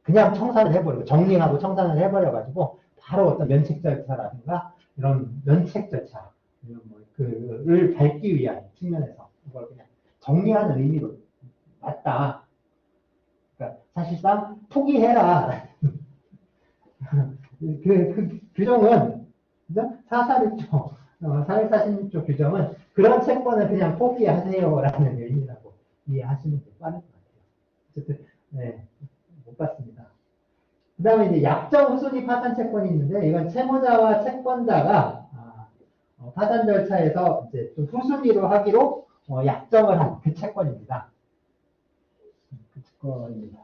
그냥 청산을 해버리고 정리하고 청산을 해버려가지고 바로 어떤 면책 절차라든가 이런 면책 절차 그를 밟기 위한 측면에서 이걸 그냥 정리하는 의미로 맞다. 그러니까 사실상 포기해라. 그 규정은 446조 446조 규정은 그런 채권을 그냥 포기하세요라는 의미라고 이해하시면 될 빠를 것 같아요. 어쨌든 네, 못 봤습니다. 그 다음에 이제 약정 후순위 파산 채권이 있는데 이건 채무자와 채권자가 파산 절차에서 이제 좀 후순위로 하기로 약정을 한 그 채권입니다. 그 채권입니다.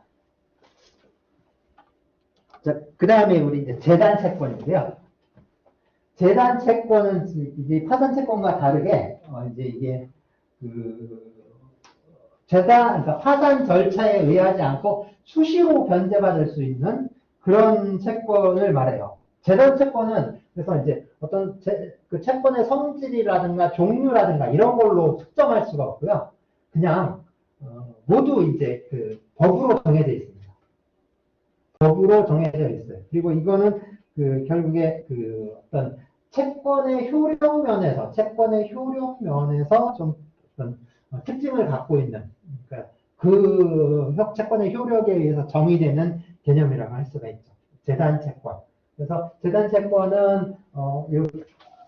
그 다음에 우리 이제 재단 채권인데요. 재단 채권은 이제 파산 채권과 다르게 이제 이게 그러니까 파산 절차에 의하지 않고 수시로 변제받을 수 있는 그런 채권을 말해요. 재단 채권은 그래서 이제 어떤 그 채권의 성질이라든가 종류라든가 이런 걸로 특정할 수가 없고요. 그냥 모두 이제 그 법으로 정해져 있습니다. 법으로 정해져 있어요. 그리고 이거는 결국에 어떤 채권의 효력 면에서 좀 어떤 특징을 갖고 있는 그러니까 채권의 효력에 의해서 정의되는 개념이라고 할 수가 있죠. 재단 채권. 그래서 재단 채권은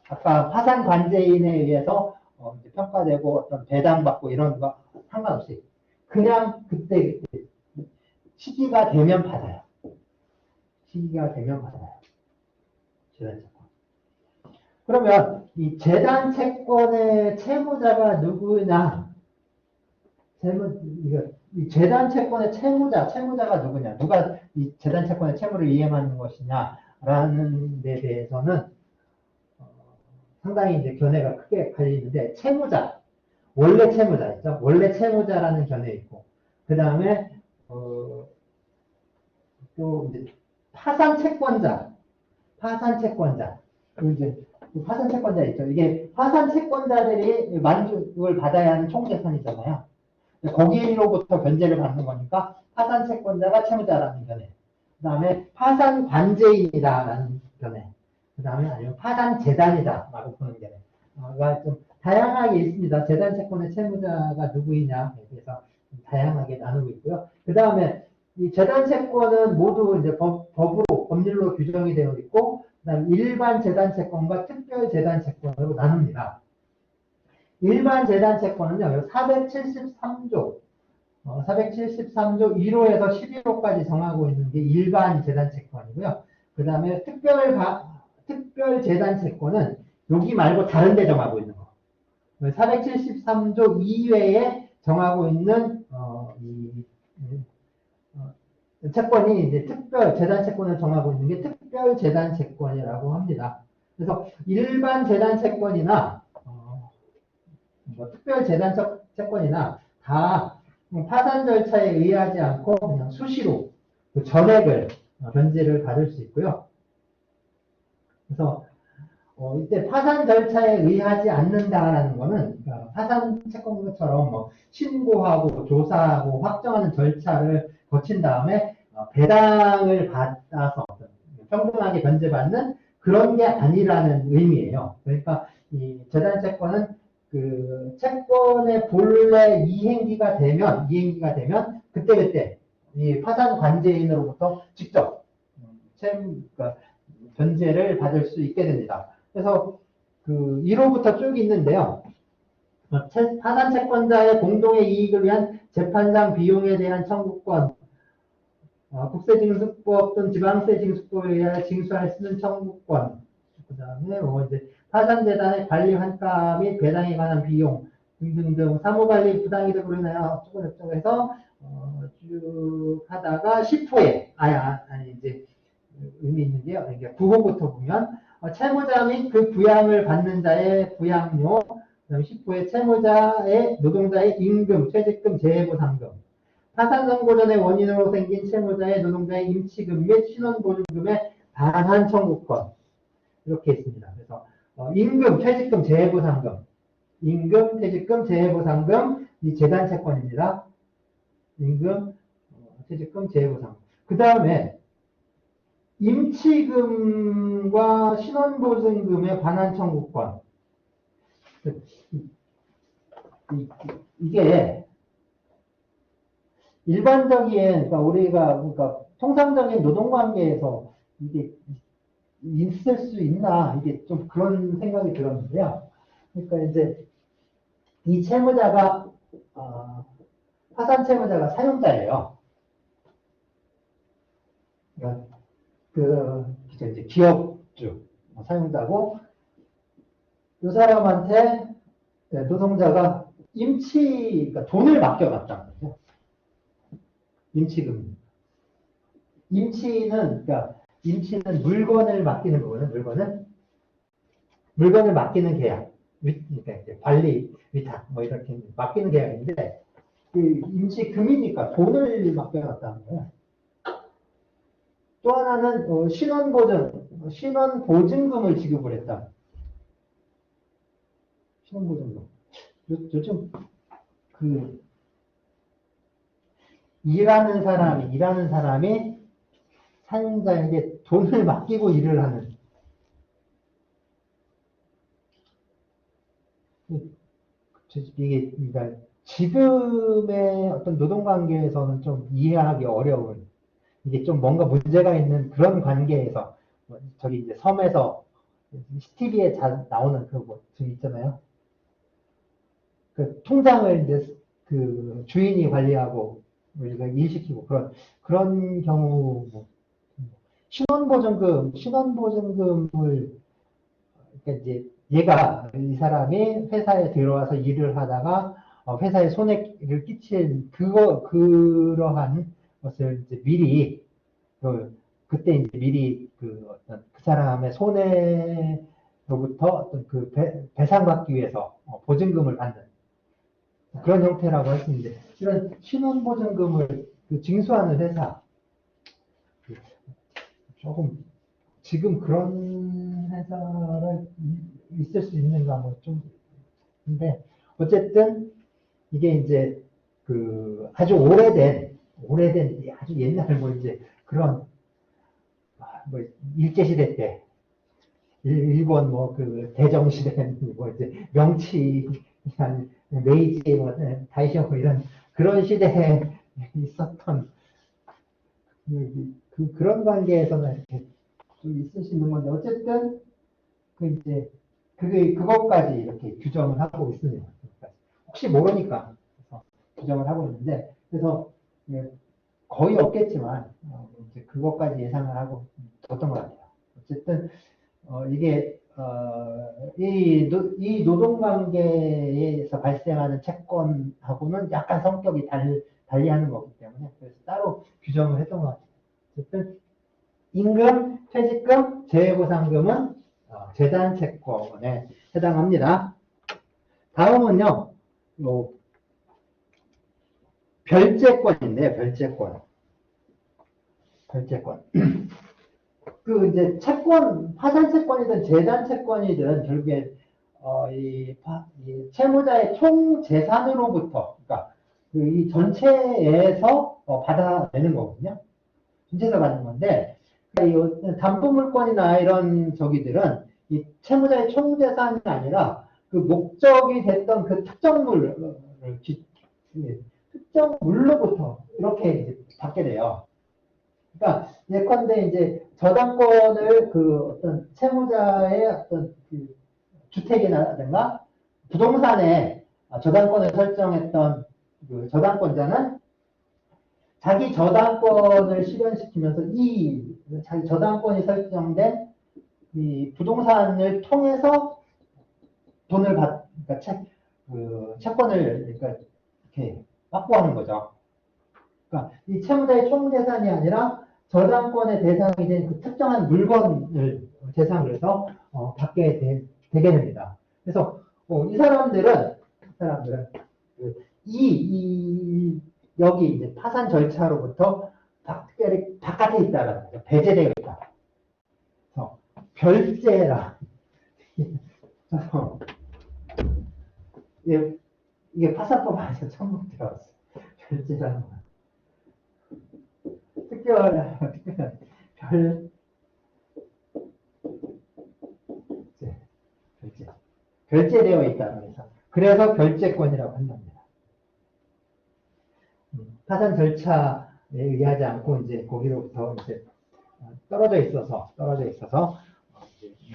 아까 파산 관제인에 의해서 평가되고 어떤 배당받고 이런 거 상관없이 그냥 그때 시기가 되면 받아요. 시기가 되면 받아요. 재단 채권. 그러면 이 재단 채권의 채무자가 누구냐? 이 재단 채권의 채무자가 누구냐? 누가 이 재단 채권의 채무를 이행하는 것이냐라는 데 대해서는 상당히 이제 견해가 크게 갈리는데 원래 채무자 있죠? 원래 채무자라는 견해 있고 그 다음에 또 이제 파산 채권자 이제 파산 채권자 있죠. 이게 파산 채권자들이 만족을 받아야 하는 총재산이잖아요. 거기로부터 변제를 받는 거니까 파산 채권자가 채무자라는 견해. 그 다음에 파산 관제인이다라는 견해. 그 다음에 아니면 파산 재단이다라고 보는 견해가 좀 다양하게 있습니다. 재단 채권의 채무자가 누구이냐에 대해서 다양하게 나누고 있고요. 그 다음에 이 재단 채권은 모두 이제 법률로 규정이 되어 있고, 그다음 일반 재단 채권과 특별 재단 채권으로 나눕니다. 일반 재단 채권은요, 473조, 473조 1호에서 11호까지 정하고 있는 게 일반 재단 채권이고요. 그 다음에 특별 재단 채권은 여기 말고 다른 데 정하고 있는 거. 473조 이외에 정하고 있는, 채권이 이제 특별 재단 채권을 정하고 있는 게 특별 재단 채권이라고 합니다. 그래서 일반 재단 채권이나 특별 재단 채권이나 다 파산 절차에 의하지 않고 그냥 수시로 그 전액을 변제를 받을 수 있고요. 그래서 이때 파산 절차에 의하지 않는다라는 거는 파산 채권처럼 뭐 신고하고 조사하고 확정하는 절차를 거친 다음에 배당을 받아서 평등하게 변제받는 그런 게 아니라는 의미예요. 그러니까 이 재단 채권은 그 채권의 본래 이행기가 되면 그때그때 이 파산 관제인으로부터 직접 그러니까 변제를 받을 수 있게 됩니다. 그래서 그 1호부터 쭉 있는데요. 파산 채권자의 공동의 이익을 위한 재판상 비용에 대한 청구권, 국세징수법 또는 지방세징수법에 의해 징수할 수 있는 청구권, 그 다음에 이제 파산재단의 관리 환가 및 배당에 관한 비용 등등등 사무관리 부당이득으로 인하여 어쩌고 해서 쭉 하다가 10호에 아니 이제 의미 있는 게요. 그러니까 9호부터 보면 채무자 및 그 부양을 받는 자의 부양료, 그다음 10호에 채무자의 노동자의 임금, 퇴직금, 재해보상금, 파산 선고 전의 원인으로 생긴 채무자의 노동자의 임치금 및 신원보증금의 반환 청구권 이렇게 있습니다. 그래서 임금, 퇴직금, 재해보상금, 임금, 퇴직금, 재해보상금 이 재단 채권입니다. 임금, 퇴직금, 재해보상금. 그 다음에 임치금과 신원보증금의 반환 청구권. 이게 일반적인, 그러니까 통상적인 노동관계에서 이게 있을 수 있나, 이게 좀 그런 생각이 들었는데요. 그러니까 이제 이 채무자가, 파산 채무자가 사용자예요. 그러니까 이제 기업주, 사용자고, 이 사람한테 노동자가 그러니까 돈을 맡겨놨다는 거죠. 임치금. 그러니까 임치는 물건을 맡기는 거거든요. 물건을 맡기는 계약. 그러니까 이제 관리, 위탁, 뭐 이렇게 맡기는 계약인데, 그 임치금이니까 돈을 맡겨놨다는 거예요. 또 하나는 신원보증금을 지급을 했다. 신원보증금. 요즘 일하는 사람이 사용자에게 돈을 맡기고 일을 하는. 이게 그러니까 지금의 어떤 노동관계에서는 좀 이해하기 어려운, 이게 좀 뭔가 문제가 있는 그런 관계에서 저기 이제 섬에서 TV에 잘 나오는 그 있잖아요. 그 통장을 이제 그 주인이 관리하고 우리가 일시키고 그런 경우 신원보증금을 그러니까 이제 이 사람이 회사에 들어와서 일을 하다가 회사에 손해를 끼친 그러한 것을 이제 미리 그때 이제 미리 어떤 그 사람의 손해로부터 어떤 배상받기 위해서 보증금을 받는 그런 형태라고 할 수 있는데, 이런 신원보증금을 징수하는 회사, 조금 지금 그런 회사를 있을 수 있는가 근데 어쨌든 이게 이제 아주 오래된 아주 옛날 이제 그런 일제시대 때 일본 대정시대 이제 명치 메이지 다이쇼 이런 그런 시대에 있었던 그런 관계에서는 이렇게 좀 있을 수 있는 건데, 어쨌든 이제 그것까지 이렇게 규정을 하고 있습니다. 혹시 모르니까 그래서 규정을 하고 있는데, 그래서 거의 없겠지만 이제 그것까지 예상을 하고 뒀던 것 같아요. 어쨌든 이게 이 노동관계에서 발생하는 채권하고는 약간 성격이 달리하는 거기 때문에 그래서 따로 규정을 했던 것 같아요. 어쨌든 임금, 퇴직금, 재해보상금은 재단 채권에 해당합니다. 다음은요, 별채권인데, 별채권. 이제 채권, 파산 채권이든 재단 채권이든 결국에, 이 채무자의 총 재산으로부터, 그러니까 이 전체에서 받아내는 거거든요. 전체에서 받는 건데, 이 담보물권이나 이런 저기들은 이 채무자의 총 재산이 아니라 그 목적이 됐던 그 특정 물로부터 이렇게 받게 돼요. 그러니까 예컨대 이제 저당권을 그 어떤 채무자의 어떤 그 주택이라든가 부동산에 저당권을 설정했던 그 저당권자는 자기 저당권을 실현시키면서 자기 저당권이 설정된 이 부동산을 통해서 돈을 그러니까 채권을 그러니까 이렇게 확보하는 거죠. 그러니까 이 채무자의 총 재산이 아니라 저당권의 대상이 된 그 특정한 물건을 대상으로 해서 받게 되게 됩니다. 그래서 이 사람들은 여기 이제 파산 절차로부터 특별히 바깥에 있다라는 거죠. 배제되어 있다. 그래서 별제라. 이게 파산법 안에서 처음 들어봤어요. 별제라는 거. 별제되어 있다는 거죠. 그래서 별제권이라고 한답니다. 파산 절차에 의하지 않고 이제 거기로부터 이제 떨어져 있어서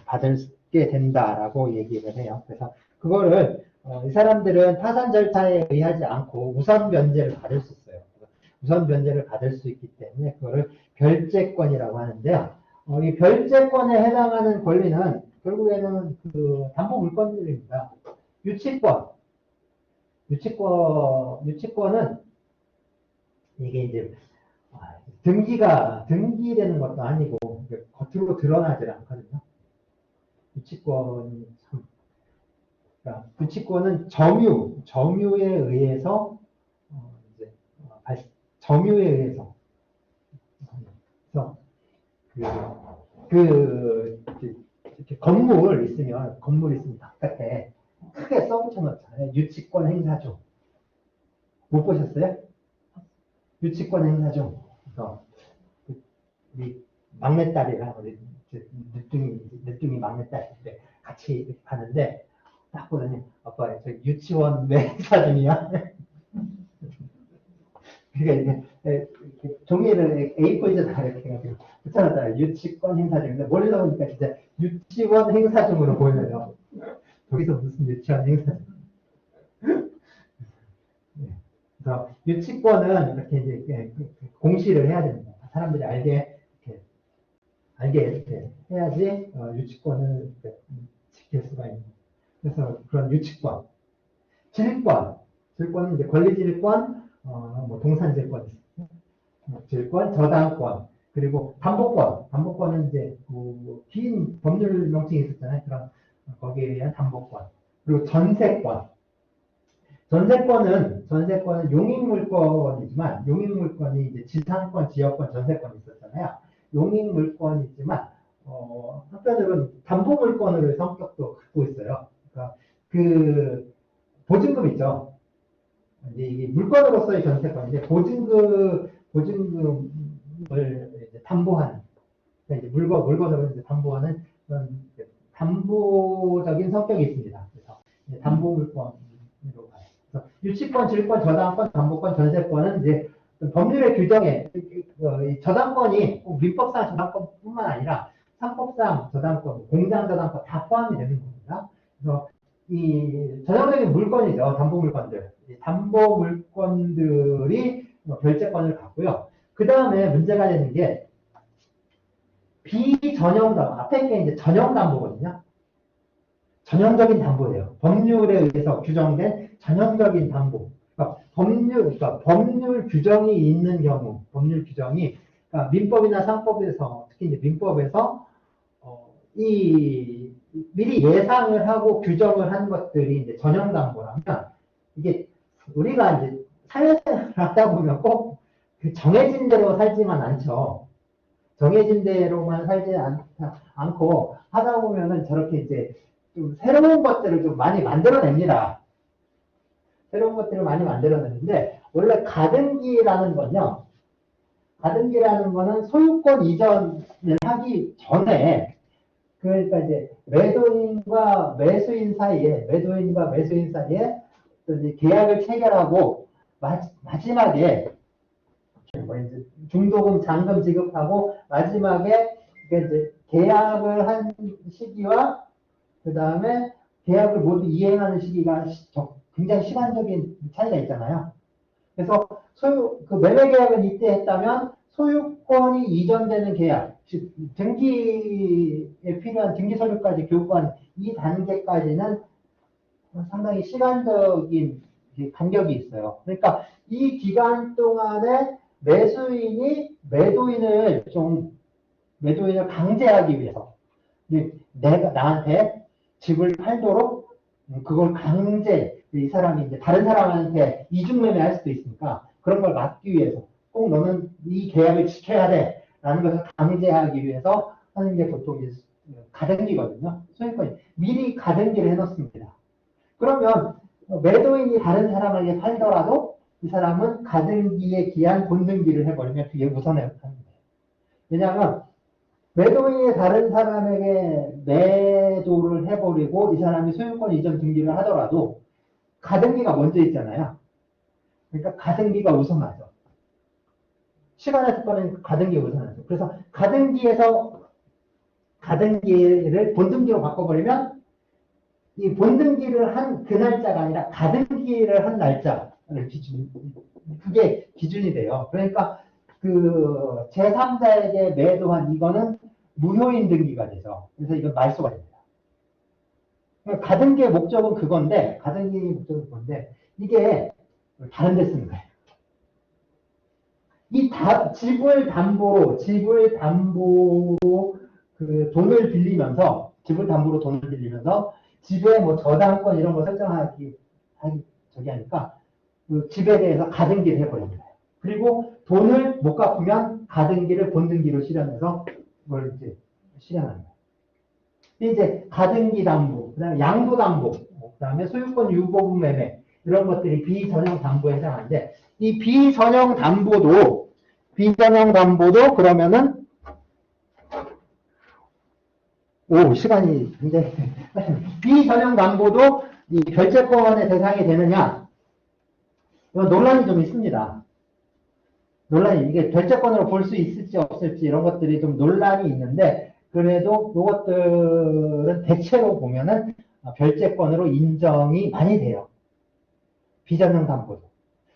받게 된다라고 얘기를 해요. 그래서 그거를 이 사람들은 파산 절차에 의하지 않고 우선 변제를 받을 수 있어요. 우선 변제를 받을 수 있기 때문에 그거를 별제권이라고 하는데요. 이 별제권에 해당하는 권리는 결국에는 그 담보 물건들입니다. 유치권은 이게 이제 등기되는 것도 아니고 겉으로 드러나질 않거든요. 유치권은 점유에 의해서 그래서 건물 있으면 바깥에 크게 써붙여 놓잖아요. 유치권 행사 중. 못 보셨어요? 유치권 행사 중. 그래서 우리 막내딸이랑 우리 늦둥이 막내딸인데 같이 가는데 딱 보더니 아빠 저 유치원 왜 행사 중이야? 그러니까 이제 종이를 A4에다 이렇게 해가지고 붙여놨잖아요. 유치권 행사 중인데 멀리서 보니까 진짜 유치원 행사 중으로 보여요. 거기서 무슨 유치원 행사 중. 그래서 유치권은 이렇게 이제 공시를 해야 됩니다. 사람들이 알게 이렇게 해야지 유치권을 지킬 수가 있는. 그래서 그런 유치권, 질권은 이제 권리질권, 뭐 동산질권, 질권, 저당권, 그리고 담보권은 이제 긴 법률 명칭이 있었잖아요. 그런 거기에 의한 담보권, 그리고 전세권은 용익물권이지만 용익물권이 이제 지상권, 지역권, 전세권이 있었잖아요. 용익물권이지만 한편으로는 담보물권으로의 성격도 갖고 있어요. 그러니까 그 보증금 있죠. 이제 물건으로서의 전세권인데 보증금을 이제 담보하는, 그러니까 이제 물건으로 이제 담보하는 그런 담보적인 성격이 있습니다. 그래서 담보물권으로 가요. 그래서 유치권, 질권, 저당권, 담보권, 전세권은 이제 법률의 규정에 저당권이 꼭 민법상 저당권뿐만 아니라 상법상 저당권, 공장 저당권 다 포함이 되는 겁니다. 그래서 이 전형적인 물건이죠. 담보 물건들. 이 담보 물건들이 결제권을 갖고요. 그 다음에 문제가 되는 게 비전형 담보. 앞에 게 이제 전형 담보거든요. 전형적인 담보예요. 법률에 의해서 규정된 전형적인 담보. 그러니까 법률 규정이 있는 경우, 법률 규정이 그러니까 민법이나 상법에서 특히 이제 민법에서 이 미리 예상을 하고 규정을 한 것들이 이제 전형 담보라면 이게 우리가 이제 사회생활을 하다 보면 꼭 그 정해진 대로 살지만 않죠. 정해진 대로만 살지 않고 하다 보면은 저렇게 이제 좀 새로운 것들을 좀 많이 만들어냅니다. 새로운 것들을 많이 만들어내는데 원래 가등기라는 건요. 가등기라는 거는 소유권 이전을 하기 전에 그러니까 이제 매도인과 매수인 사이에 이제 계약을 체결하고 마지막에 뭐 이제 중도금, 잔금 지급하고 마지막에 이제 계약을 한 시기와 그 다음에 계약을 모두 이행하는 시기가 굉장히 시간적인 차이가 있잖아요. 그래서 그 매매 계약을 이때 했다면 소유권이 이전되는 계약, 즉 등기에 필요한 등기 서류까지 교부한 이 단계까지는 상당히 시간적인 간격이 있어요. 그러니까 이 기간 동안에 매수인이 매도인을 강제하기 위해서 내가 나한테 집을 팔도록 그걸 강제 이 사람이 이제 다른 사람한테 이중매매할 수도 있으니까 그런 걸 막기 위해서 꼭 너는 이 계약을 지켜야 돼라는 것을 강제하기 위해서 하는 게 보통 가등기거든요. 소유권이 미리 가등기를 해놓습니다. 그러면 매도인이 다른 사람에게 팔더라도 이 사람은 가등기에 기한 본등기를 해버리면 그게 우선해야 합니다. 왜냐하면 매도인이 다른 사람에게 매도를 해버리고 이 사람이 소유권 이전 등기를 하더라도 가등기가 먼저 있잖아요. 그러니까 가등기가 우선하죠. 시간의 특권은 가등기가 우선하죠. 그래서 가등기를 본등기로 바꿔버리면 이 본등기를 한 그 날짜가 아니라 가등기를 한 날짜를 그게 기준이 돼요. 그러니까 그 제3자에게 매도한 이거는 무효인 등기가 되죠. 그래서 이건 말소가 됩니다. 가등기의 목적은 그건데, 이게 다른 데 쓰는 거예요. 집을 담보로 그 돈을 빌리면서, 집에 뭐 저당권 이런 거 하니까 그 집에 대해서 가등기를 해버립니다. 그리고 돈을 못 갚으면 가등기를 본등기로 실현해서 그걸 이제 실현합니다. 이제 가등기 담보, 그 다음에 양도 담보, 그 다음에 소유권 유보분 매매 이런 것들이 비전형 담보에 해당하는데 이 비전형 담보도 그러면은 시간이 굉장히 비전형 담보도 이 결제권의 대상이 되느냐 이건 논란이 좀 있습니다. 이게 결제권으로 볼 수 있을지 없을지 이런 것들이 좀 논란이 있는데 그래도 이것들은 대체로 보면은 결제권으로 인정이 많이 돼요. 비전형 담보도.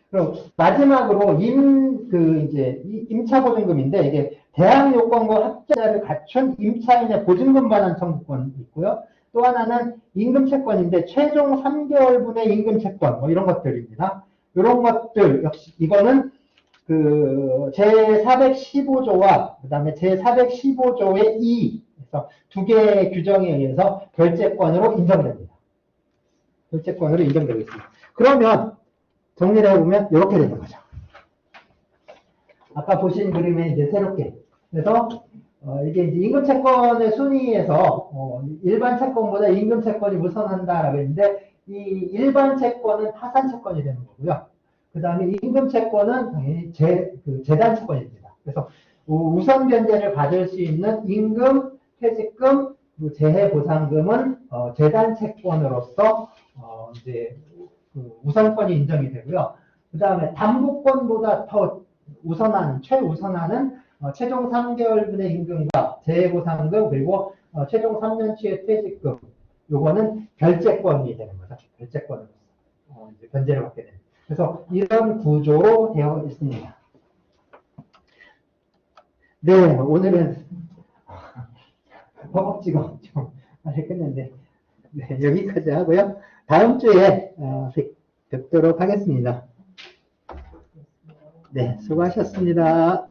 그리고 마지막으로 임차 보증금인데 이게 대항 요건과 합자를 갖춘 임차인의 보증금 반환 청구권이 있고요. 또 하나는 임금 채권인데 최종 3개월분의 임금 채권 뭐 이런 것들입니다. 이런 것들 역시 이거는 그 제415조와 그 다음에 제415조의 2 그래서 두 개의 규정에 의해서 결제권으로 인정됩니다. 결제권으로 인정되고 있습니다. 그러면 정리를 해보면 이렇게 되는 거죠. 아까 보신 그림에 이제 새롭게 그래서 이게 이제 임금 채권의 순위에서 일반 채권보다 임금 채권이 우선한다라고 했는데 이 일반 채권은 파산 채권이 되는 거고요. 그 다음에 임금 채권은 당연히 재단 채권입니다. 그래서 우선 변제를 받을 수 있는 임금, 퇴직금, 재해 보상금은 재단 채권으로서 이제 우선권이 인정이 되고요. 그 다음에 담보권보다 더 최우선하는 최종 3개월분의 임금과 재해보상금 그리고 최종 3년치의 퇴직금 요거는 결제권이 되는 거죠. 결제권으로서 이제 변제를 받게 되는. 그래서 이런 구조로 되어 있습니다. 네, 오늘은 허겁지겁 좀 했겠는데 네, 여기까지 하고요. 다음 주에 뵙도록 하겠습니다. 네, 수고하셨습니다.